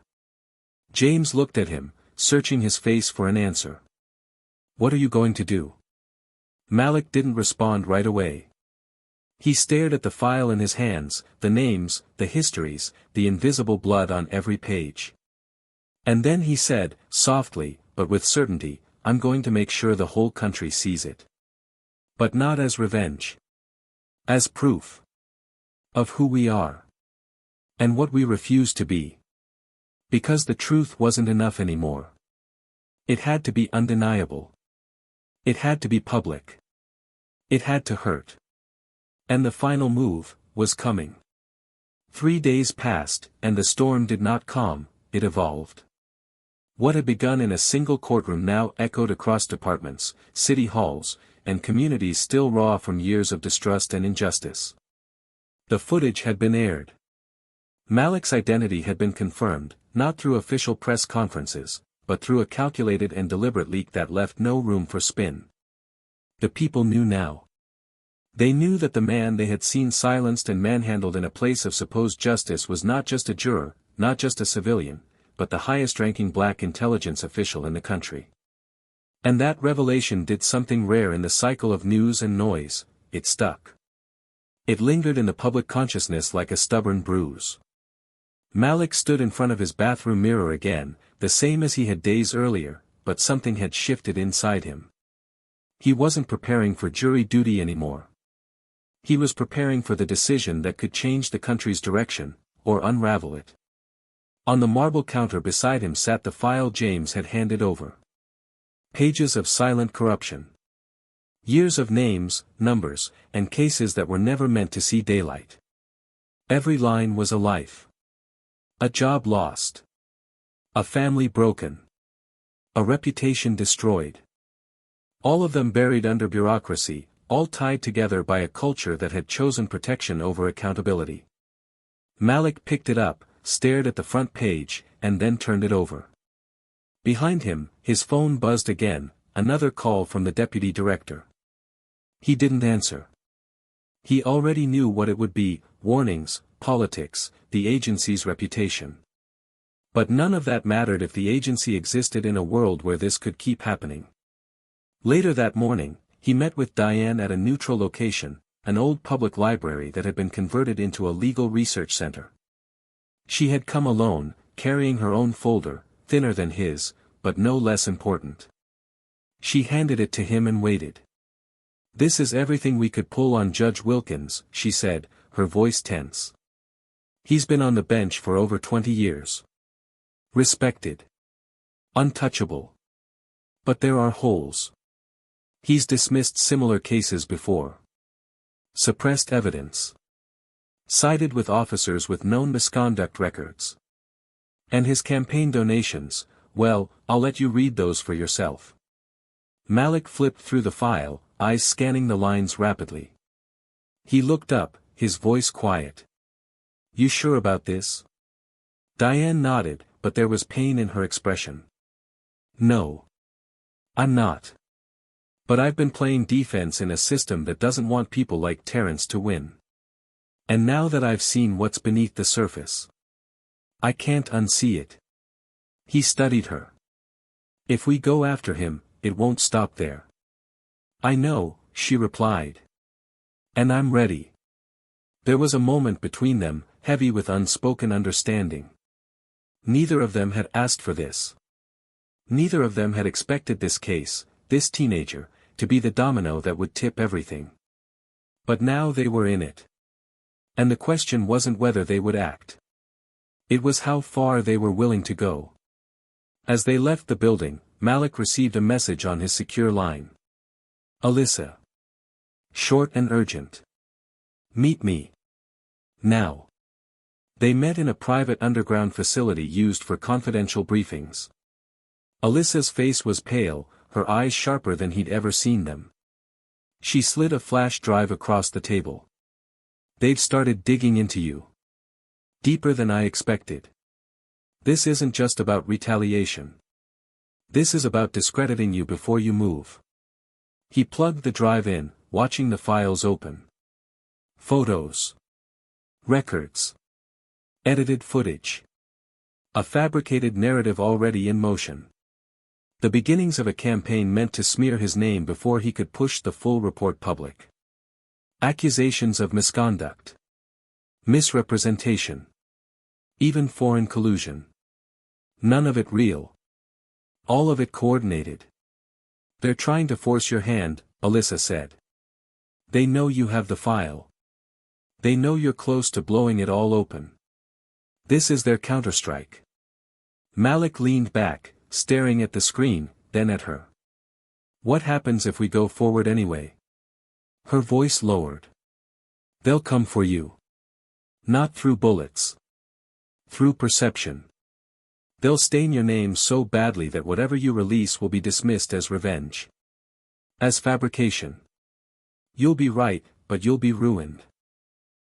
James looked at him, searching his face for an answer. "What are you going to do?" Malik didn't respond right away. He stared at the file in his hands, the names, the histories, the invisible blood on every page. And then he said, softly, but with certainty, "I'm going to make sure the whole country sees it. But not as revenge. As proof of who we are. And what we refuse to be. Because the truth wasn't enough anymore. It had to be undeniable. It had to be public. It had to hurt. And the final move was coming. 3 days passed, and the storm did not calm, it evolved. What had begun in a single courtroom now echoed across departments, city halls, and communities still raw from years of distrust and injustice. The footage had been aired. Malik's identity had been confirmed, not through official press conferences, but through a calculated and deliberate leak that left no room for spin. The people knew now. They knew that the man they had seen silenced and manhandled in a place of supposed justice was not just a juror, not just a civilian, but the highest-ranking black intelligence official in the country. And that revelation did something rare in the cycle of news and noise: it stuck. It lingered in the public consciousness like a stubborn bruise. Malik stood in front of his bathroom mirror again, the same as he had days earlier, but something had shifted inside him. He wasn't preparing for jury duty anymore. He was preparing for the decision that could change the country's direction, or unravel it. On the marble counter beside him sat the file James had handed over. Pages of silent corruption. Years of names, numbers, and cases that were never meant to see daylight. Every line was a life. A job lost. A family broken. A reputation destroyed. All of them buried under bureaucracy, all tied together by a culture that had chosen protection over accountability. Malik picked it up, stared at the front page, and then turned it over. Behind him, his phone buzzed again, another call from the deputy director. He didn't answer. He already knew what it would be: warnings, politics, the agency's reputation. But none of that mattered if the agency existed in a world where this could keep happening. Later that morning, he met with Diane at a neutral location, an old public library that had been converted into a legal research center. She had come alone, carrying her own folder, thinner than his, but no less important. She handed it to him and waited. "This is everything we could pull on Judge Wilkins," she said, her voice tense. "He's been on the bench for over 20 years. Respected. Untouchable. But there are holes. He's dismissed similar cases before. Suppressed evidence. Sided with officers with known misconduct records. And his campaign donations, well, I'll let you read those for yourself." Malik flipped through the file, eyes scanning the lines rapidly. He looked up, his voice quiet. "You sure about this?" Diane nodded, but there was pain in her expression. "No. I'm not. But I've been playing defense in a system that doesn't want people like Terence to win. And now that I've seen what's beneath the surface, I can't unsee it." He studied her. "If we go after him, it won't stop there." "I know," she replied. "And I'm ready." There was a moment between them, heavy with unspoken understanding. Neither of them had asked for this. Neither of them had expected this case, this teenager, to be the domino that would tip everything. But now they were in it. And the question wasn't whether they would act. It was how far they were willing to go. As they left the building, Malik received a message on his secure line. "Alyssa." Short and urgent. "Meet me. Now." They met in a private underground facility used for confidential briefings. Alyssa's face was pale, her eyes sharper than he'd ever seen them. She slid a flash drive across the table. They've started digging into you. Deeper than I expected. This isn't just about retaliation. This is about discrediting you before you move. He plugged the drive in, watching the files open. Photos. Records. Edited footage. A fabricated narrative already in motion. The beginnings of a campaign meant to smear his name before he could push the full report public. Accusations of misconduct. Misrepresentation. Even foreign collusion. None of it real. All of it coordinated. They're trying to force your hand, Alyssa said. They know you have the file. They know you're close to blowing it all open. This is their counterstrike. Malik leaned back, staring at the screen, then at her. What happens if we go forward anyway? Her voice lowered. They'll come for you. Not through bullets. Through perception. They'll stain your name so badly that whatever you release will be dismissed as revenge. As fabrication. You'll be right, but you'll be ruined.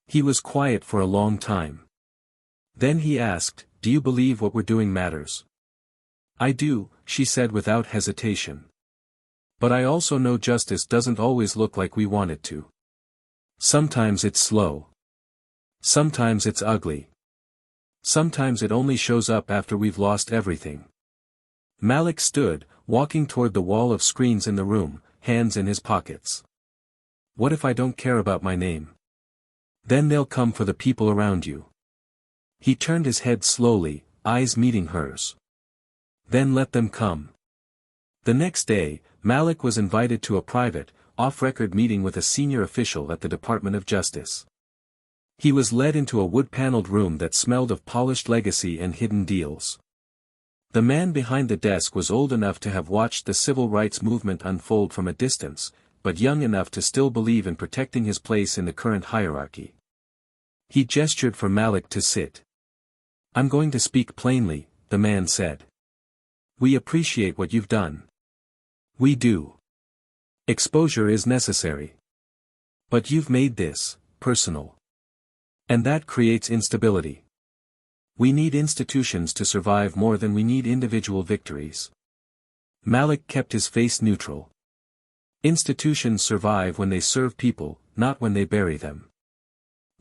He was quiet for a long time. Then he asked, do you believe what we're doing matters? I do, she said without hesitation. But I also know justice doesn't always look like we want it to. Sometimes it's slow. Sometimes it's ugly. Sometimes it only shows up after we've lost everything. Malik stood, walking toward the wall of screens in the room, hands in his pockets. What if I don't care about my name? Then they'll come for the people around you. He turned his head slowly, eyes meeting hers. Then let them come. The next day, Malik was invited to a private, off-record meeting with a senior official at the Department of Justice. He was led into a wood-paneled room that smelled of polished legacy and hidden deals. The man behind the desk was old enough to have watched the civil rights movement unfold from a distance, but young enough to still believe in protecting his place in the current hierarchy. He gestured for Malik to sit. I'm going to speak plainly, the man said. We appreciate what you've done. We do. Exposure is necessary. But you've made this personal. And that creates instability. We need institutions to survive more than we need individual victories. Malik kept his face neutral. Institutions survive when they serve people, not when they bury them.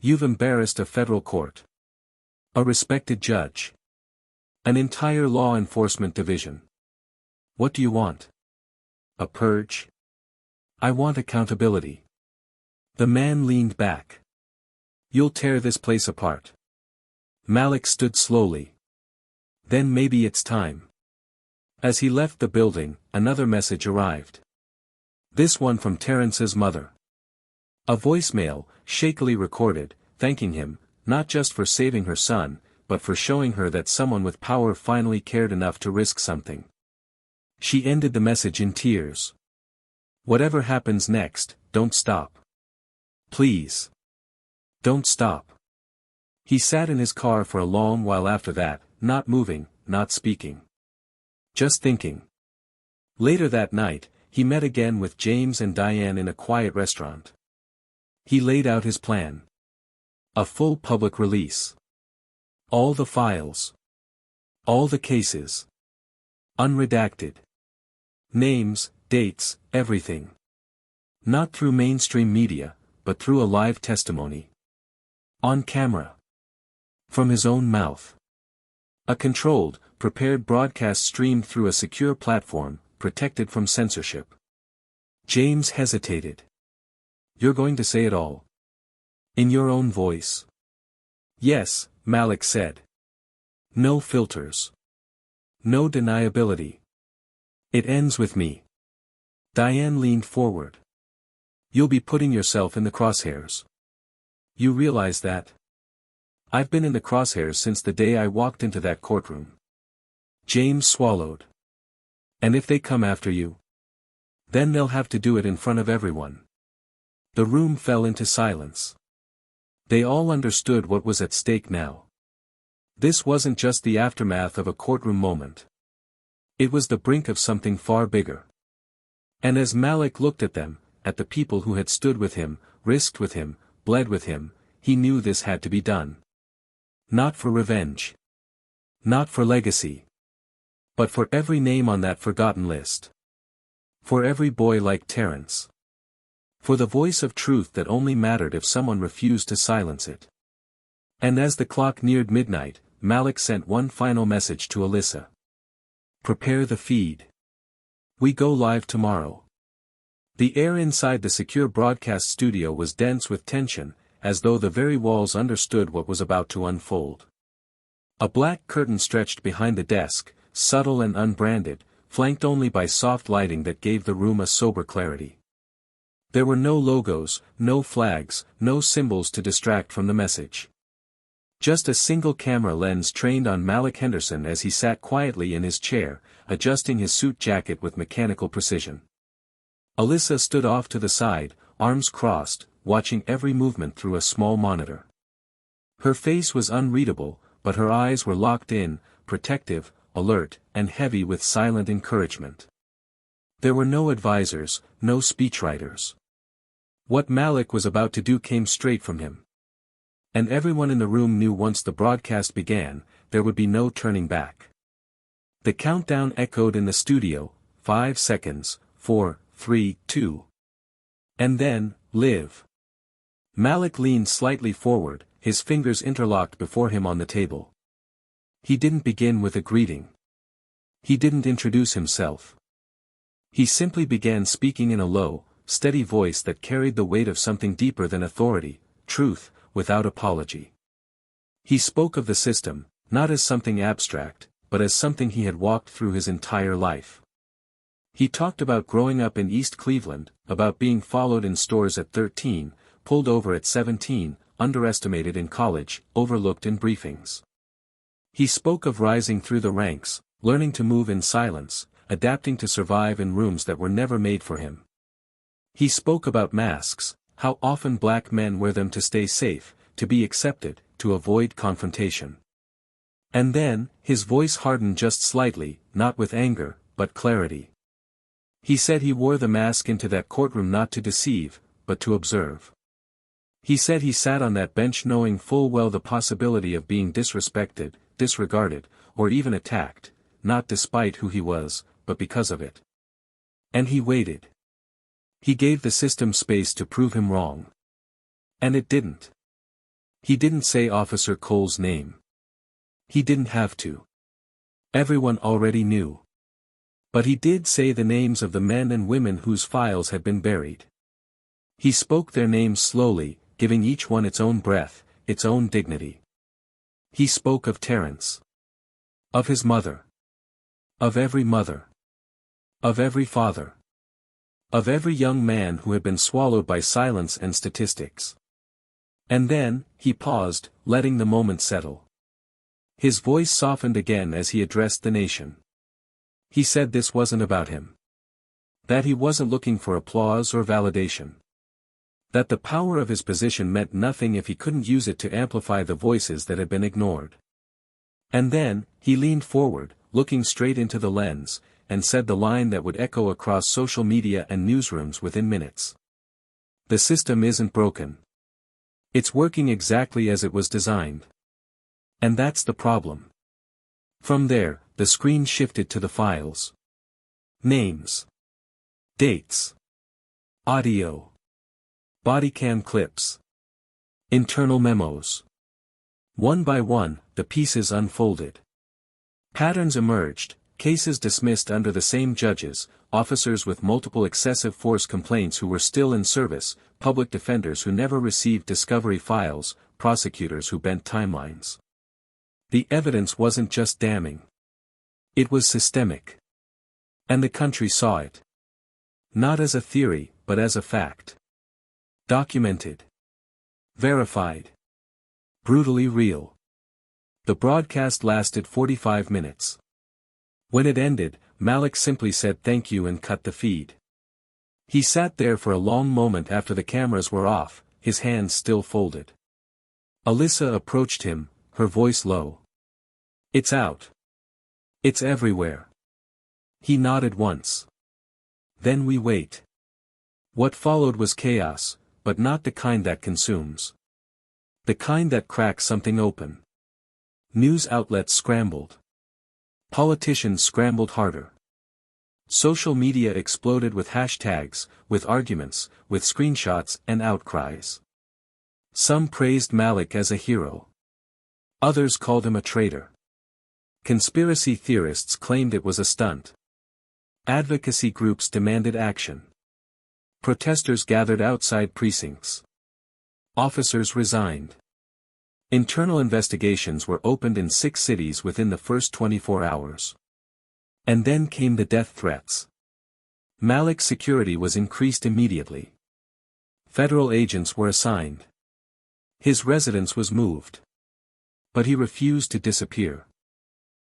You've embarrassed a federal court. A respected judge. An entire law enforcement division. What do you want? A purge? I want accountability. The man leaned back. You'll tear this place apart. Malik stood slowly. Then maybe it's time. As he left the building, another message arrived. This one from Terrence's mother. A voicemail, shakily recorded, thanking him, not just for saving her son, but for showing her that someone with power finally cared enough to risk something. She ended the message in tears. Whatever happens next, don't stop. Please. Don't stop. He sat in his car for a long while after that, not moving, not speaking. Just thinking. Later that night, he met again with James and Diane in a quiet restaurant. He laid out his plan. A full public release. All the files. All the cases. Unredacted. Names, dates, everything. Not through mainstream media, but through a live testimony. On camera. From his own mouth. A controlled, prepared broadcast streamed through a secure platform, protected from censorship. James hesitated. You're going to say it all? In your own voice? Yes, Malik said. No filters. No deniability. It ends with me. Diane leaned forward. You'll be putting yourself in the crosshairs. You realize that? I've been in the crosshairs since the day I walked into that courtroom. James swallowed. And if they come after you? Then they'll have to do it in front of everyone. The room fell into silence. They all understood what was at stake now. This wasn't just the aftermath of a courtroom moment. It was the brink of something far bigger. And as Malik looked at them, at the people who had stood with him, risked with him, bled with him, he knew this had to be done. Not for revenge. Not for legacy. But for every name on that forgotten list. For every boy like Terence. For the voice of truth that only mattered if someone refused to silence it. And as the clock neared midnight, Malik sent one final message to Alyssa. Prepare the feed. We go live tomorrow. The air inside the secure broadcast studio was dense with tension, as though the very walls understood what was about to unfold. A black curtain stretched behind the desk, subtle and unbranded, flanked only by soft lighting that gave the room a sober clarity. There were no logos, no flags, no symbols to distract from the message. Just a single camera lens trained on Malik Henderson as he sat quietly in his chair, adjusting his suit jacket with mechanical precision. Alyssa stood off to the side, arms crossed, watching every movement through a small monitor. Her face was unreadable, but her eyes were locked in, protective, alert, and heavy with silent encouragement. There were no advisors, no speechwriters. What Malik was about to do came straight from him. And everyone in the room knew once the broadcast began, there would be no turning back. The countdown echoed in the studio, 5 seconds, 4, 3, 2. And then, live. Malik leaned slightly forward, his fingers interlocked before him on the table. He didn't begin with a greeting. He didn't introduce himself. He simply began speaking in a low, steady voice that carried the weight of something deeper than authority, truth, without apology. He spoke of the system, not as something abstract, but as something he had walked through his entire life. He talked about growing up in East Cleveland, about being followed in stores at 13, pulled over at 17, underestimated in college, overlooked in briefings. He spoke of rising through the ranks, learning to move in silence, adapting to survive in rooms that were never made for him. He spoke about masks, how often black men wear them to stay safe, to be accepted, to avoid confrontation. And then, his voice hardened just slightly, not with anger, but clarity. He said he wore the mask into that courtroom not to deceive, but to observe. He said he sat on that bench knowing full well the possibility of being disrespected, disregarded, or even attacked, not despite who he was, but because of it. And he waited. He gave the system space to prove him wrong. And it didn't. He didn't say Officer Cole's name. He didn't have to. Everyone already knew. But he did say the names of the men and women whose files had been buried. He spoke their names slowly, giving each one its own breath, its own dignity. He spoke of Terence. Of his mother. Of every mother. Of every father. Of every young man who had been swallowed by silence and statistics. And then, he paused, letting the moment settle. His voice softened again as he addressed the nation. He said this wasn't about him. That he wasn't looking for applause or validation. That the power of his position meant nothing if he couldn't use it to amplify the voices that had been ignored. And then, he leaned forward, looking straight into the lens, and said the line that would echo across social media and newsrooms within minutes. The system isn't broken. It's working exactly as it was designed. And that's the problem. From there, the screen shifted to the files. Names. Dates. Audio. Bodycam clips. Internal memos. One by one, the pieces unfolded. Patterns emerged, cases dismissed under the same judges, officers with multiple excessive force complaints who were still in service, public defenders who never received discovery files, prosecutors who bent timelines. The evidence wasn't just damning. It was systemic. And the country saw it. Not as a theory, but as a fact. Documented. Verified. Brutally real. The broadcast lasted 45 minutes. When it ended, Malik simply said thank you and cut the feed. He sat there for a long moment after the cameras were off, his hands still folded. Alyssa approached him, her voice low. It's out. It's everywhere. He nodded once. Then we wait. What followed was chaos, but not the kind that consumes. The kind that cracks something open. News outlets scrambled. Politicians scrambled harder. Social media exploded with hashtags, with arguments, with screenshots and outcries. Some praised Malik as a hero. Others called him a traitor. Conspiracy theorists claimed it was a stunt. Advocacy groups demanded action. Protesters gathered outside precincts. Officers resigned. Internal investigations were opened in 6 cities within the first 24 hours. And then came the death threats. Malik's security was increased immediately. Federal agents were assigned. His residence was moved. But he refused to disappear.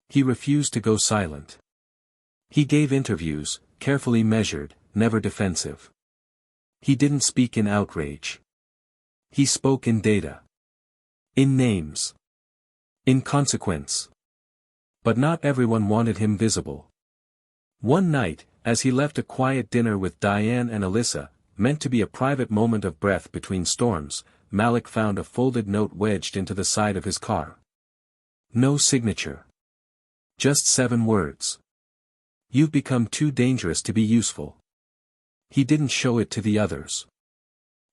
He refused to go silent. He gave interviews, carefully measured, never defensive. He didn't speak in outrage. He spoke in data. In names. In consequence. But not everyone wanted him visible. One night, as he left a quiet dinner with Diane and Alyssa, meant to be a private moment of breath between storms, Malik found a folded note wedged into the side of his car. No signature. Just 7 words. You've become too dangerous to be useful. He didn't show it to the others.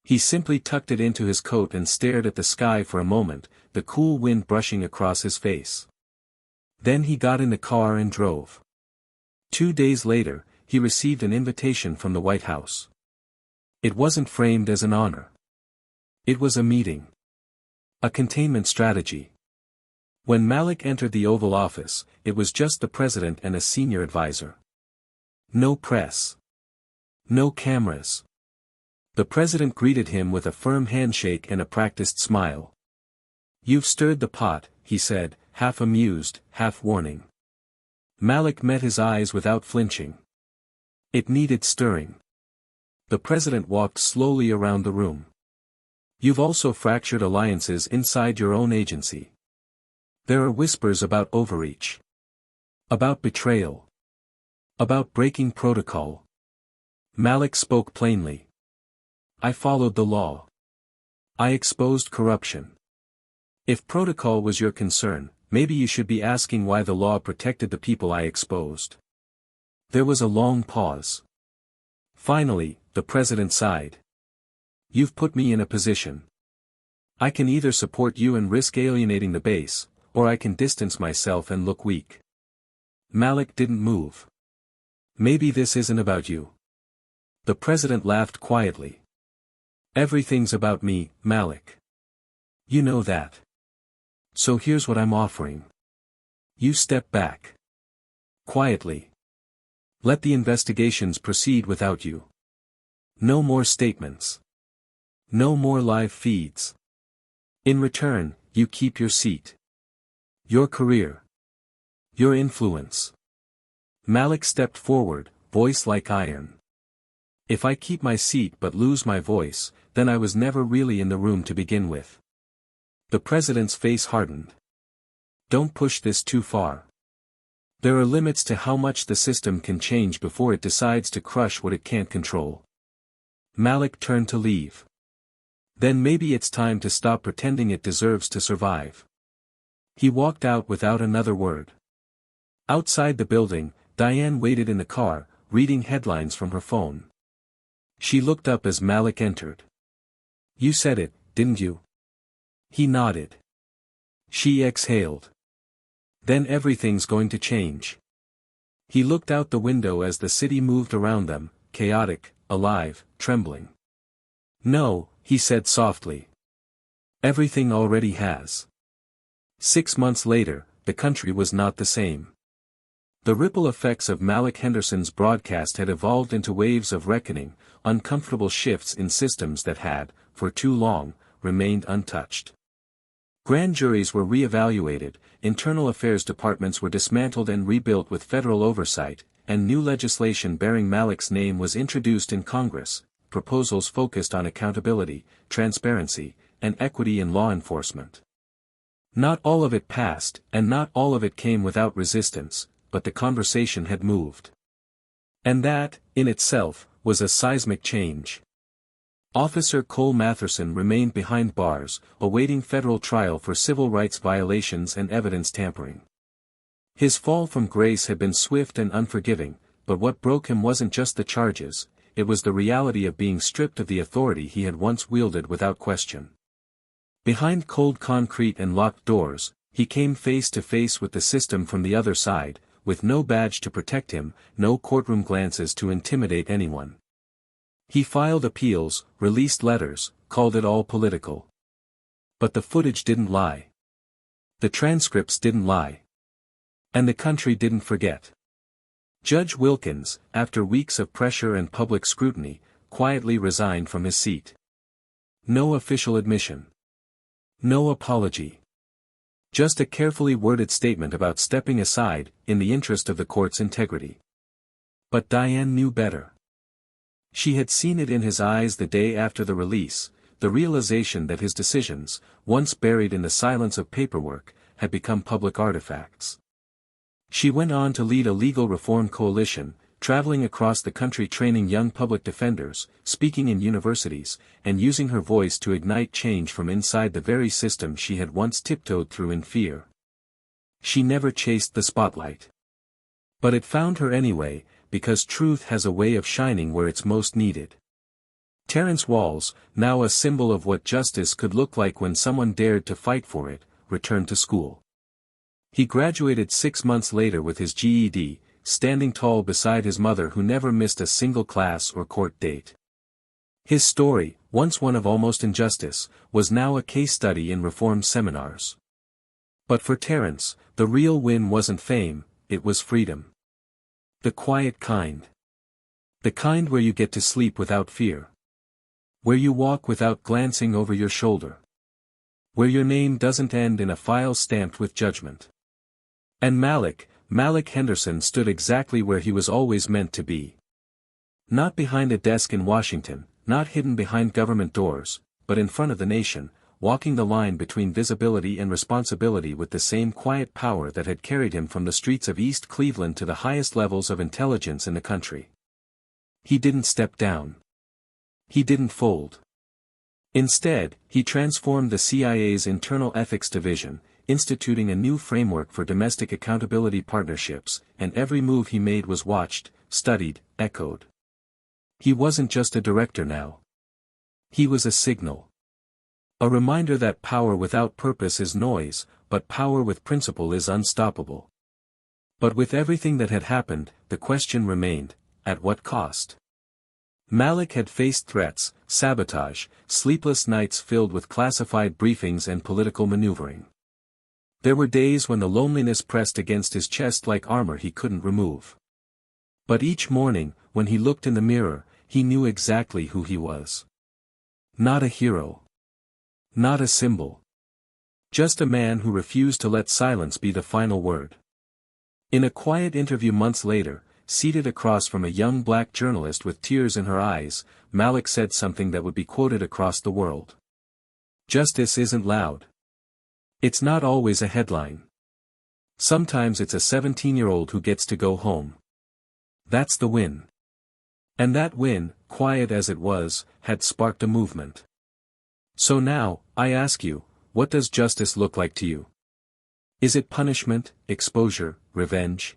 He simply tucked it into his coat and stared at the sky for a moment, the cool wind brushing across his face. Then he got in the car and drove. 2 days later, he received an invitation from the White House. It wasn't framed as an honor. It was a meeting. A containment strategy. When Malik entered the Oval Office, it was just the president and a senior advisor. No press. No cameras. The president greeted him with a firm handshake and a practiced smile. "You've stirred the pot," he said, half amused, half warning. Malik met his eyes without flinching. It needed stirring. The president walked slowly around the room. "You've also fractured alliances inside your own agency. There are whispers about overreach. About betrayal. About breaking protocol." Malik spoke plainly. "I followed the law. I exposed corruption. If protocol was your concern, maybe you should be asking why the law protected the people I exposed." There was a long pause. Finally, the president sighed. "You've put me in a position. I can either support you and risk alienating the base, or I can distance myself and look weak." Malik didn't move. "Maybe this isn't about you." The president laughed quietly. "Everything's about me, Malik. You know that. So here's what I'm offering. You step back. Quietly. Let the investigations proceed without you. No more statements. No more live feeds. In return, you keep your seat. Your career. Your influence." Malik stepped forward, voice like iron. "If I keep my seat but lose my voice, then I was never really in the room to begin with." The president's face hardened. "Don't push this too far. There are limits to how much the system can change before it decides to crush what it can't control." Malik turned to leave. "Then maybe it's time to stop pretending it deserves to survive." He walked out without another word. Outside the building, Diane waited in the car, reading headlines from her phone. She looked up as Malik entered. "You said it, didn't you?" He nodded. She exhaled. "Then everything's going to change." He looked out the window as the city moved around them, chaotic, alive, trembling. "No," he said softly. "Everything already has." 6 months later, the country was not the same. The ripple effects of Malik Henderson's broadcast had evolved into waves of reckoning, uncomfortable shifts in systems that had, for too long, remained untouched. Grand juries were re-evaluated, internal affairs departments were dismantled and rebuilt with federal oversight, and new legislation bearing Malik's name was introduced in Congress. Proposals focused on accountability, transparency, and equity in law enforcement. Not all of it passed, and not all of it came without resistance, but the conversation had moved. And that, in itself, was a seismic change. Officer Cole Matherson remained behind bars, awaiting federal trial for civil rights violations and evidence tampering. His fall from grace had been swift and unforgiving, but what broke him wasn't just the charges, it was the reality of being stripped of the authority he had once wielded without question. Behind cold concrete and locked doors, he came face to face with the system from the other side, with no badge to protect him, no courtroom glances to intimidate anyone. He filed appeals, released letters, called it all political. But the footage didn't lie. The transcripts didn't lie. And the country didn't forget. Judge Wilkins, after weeks of pressure and public scrutiny, quietly resigned from his seat. No official admission. No apology. Just a carefully worded statement about stepping aside, in the interest of the court's integrity. But Diane knew better. She had seen it in his eyes the day after the release, the realization that his decisions, once buried in the silence of paperwork, had become public artifacts. She went on to lead a legal reform coalition, traveling across the country training young public defenders, speaking in universities, and using her voice to ignite change from inside the very system she had once tiptoed through in fear. She never chased the spotlight. But it found her anyway, because truth has a way of shining where it's most needed. Terrence Walls, now a symbol of what justice could look like when someone dared to fight for it, returned to school. He graduated 6 months later with his GED, standing tall beside his mother who never missed a single class or court date. His story, once one of almost injustice, was now a case study in reform seminars. But for Terrence, the real win wasn't fame, it was freedom. The quiet kind. The kind where you get to sleep without fear. Where you walk without glancing over your shoulder. Where your name doesn't end in a file stamped with judgment. And Malik Henderson stood exactly where he was always meant to be. Not behind a desk in Washington, not hidden behind government doors, but in front of the nation, walking the line between visibility and responsibility with the same quiet power that had carried him from the streets of East Cleveland to the highest levels of intelligence in the country. He didn't step down. He didn't fold. Instead, he transformed the CIA's Internal Ethics Division, instituting a new framework for domestic accountability partnerships, and every move he made was watched, studied, echoed. He wasn't just a director now. He was a signal. A reminder that power without purpose is noise, but power with principle is unstoppable. But with everything that had happened, the question remained, at what cost? Malik had faced threats, sabotage, sleepless nights filled with classified briefings and political maneuvering. There were days when the loneliness pressed against his chest like armor he couldn't remove. But each morning, when he looked in the mirror, he knew exactly who he was. Not a hero. Not a symbol. Just a man who refused to let silence be the final word. In a quiet interview months later, seated across from a young black journalist with tears in her eyes, Malik said something that would be quoted across the world. Justice isn't loud. It's not always a headline. Sometimes it's a 17-year-old who gets to go home. That's the win. And that win, quiet as it was, had sparked a movement. So now, I ask you, what does justice look like to you? Is it punishment, exposure, revenge?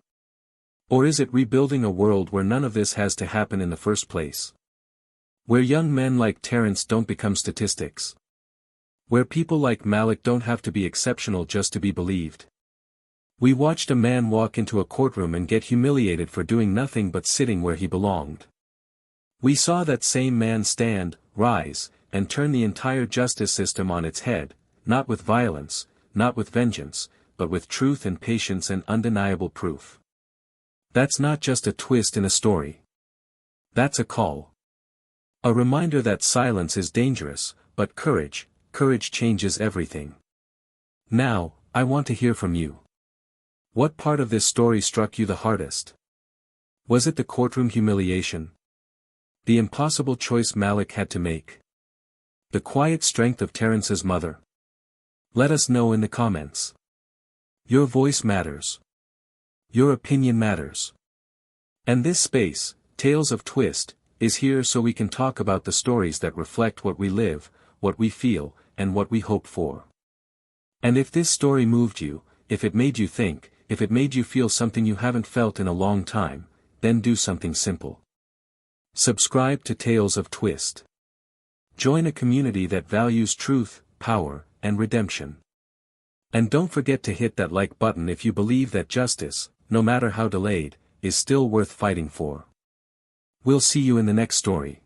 Or is it rebuilding a world where none of this has to happen in the first place? Where young men like Terrence don't become statistics? Where people like Malik don't have to be exceptional just to be believed? We watched a man walk into a courtroom and get humiliated for doing nothing but sitting where he belonged. We saw that same man stand, rise, and turn the entire justice system on its head, not with violence, not with vengeance, but with truth and patience and undeniable proof. That's not just a twist in a story. That's a call. A reminder that silence is dangerous, but courage changes everything. Now, I want to hear from you. What part of this story struck you the hardest? Was it the courtroom humiliation? The impossible choice Malik had to make? The quiet strength of Terrence's mother? Let us know in the comments. Your voice matters. Your opinion matters. And this space, Tales of Twist, is here so we can talk about the stories that reflect what we live, what we feel, and what we hope for. And if this story moved you, if it made you think, if it made you feel something you haven't felt in a long time, then do something simple. Subscribe to Tales of Twist. Join a community that values truth, power, and redemption. And don't forget to hit that like button if you believe that justice, no matter how delayed, is still worth fighting for. We'll see you in the next story.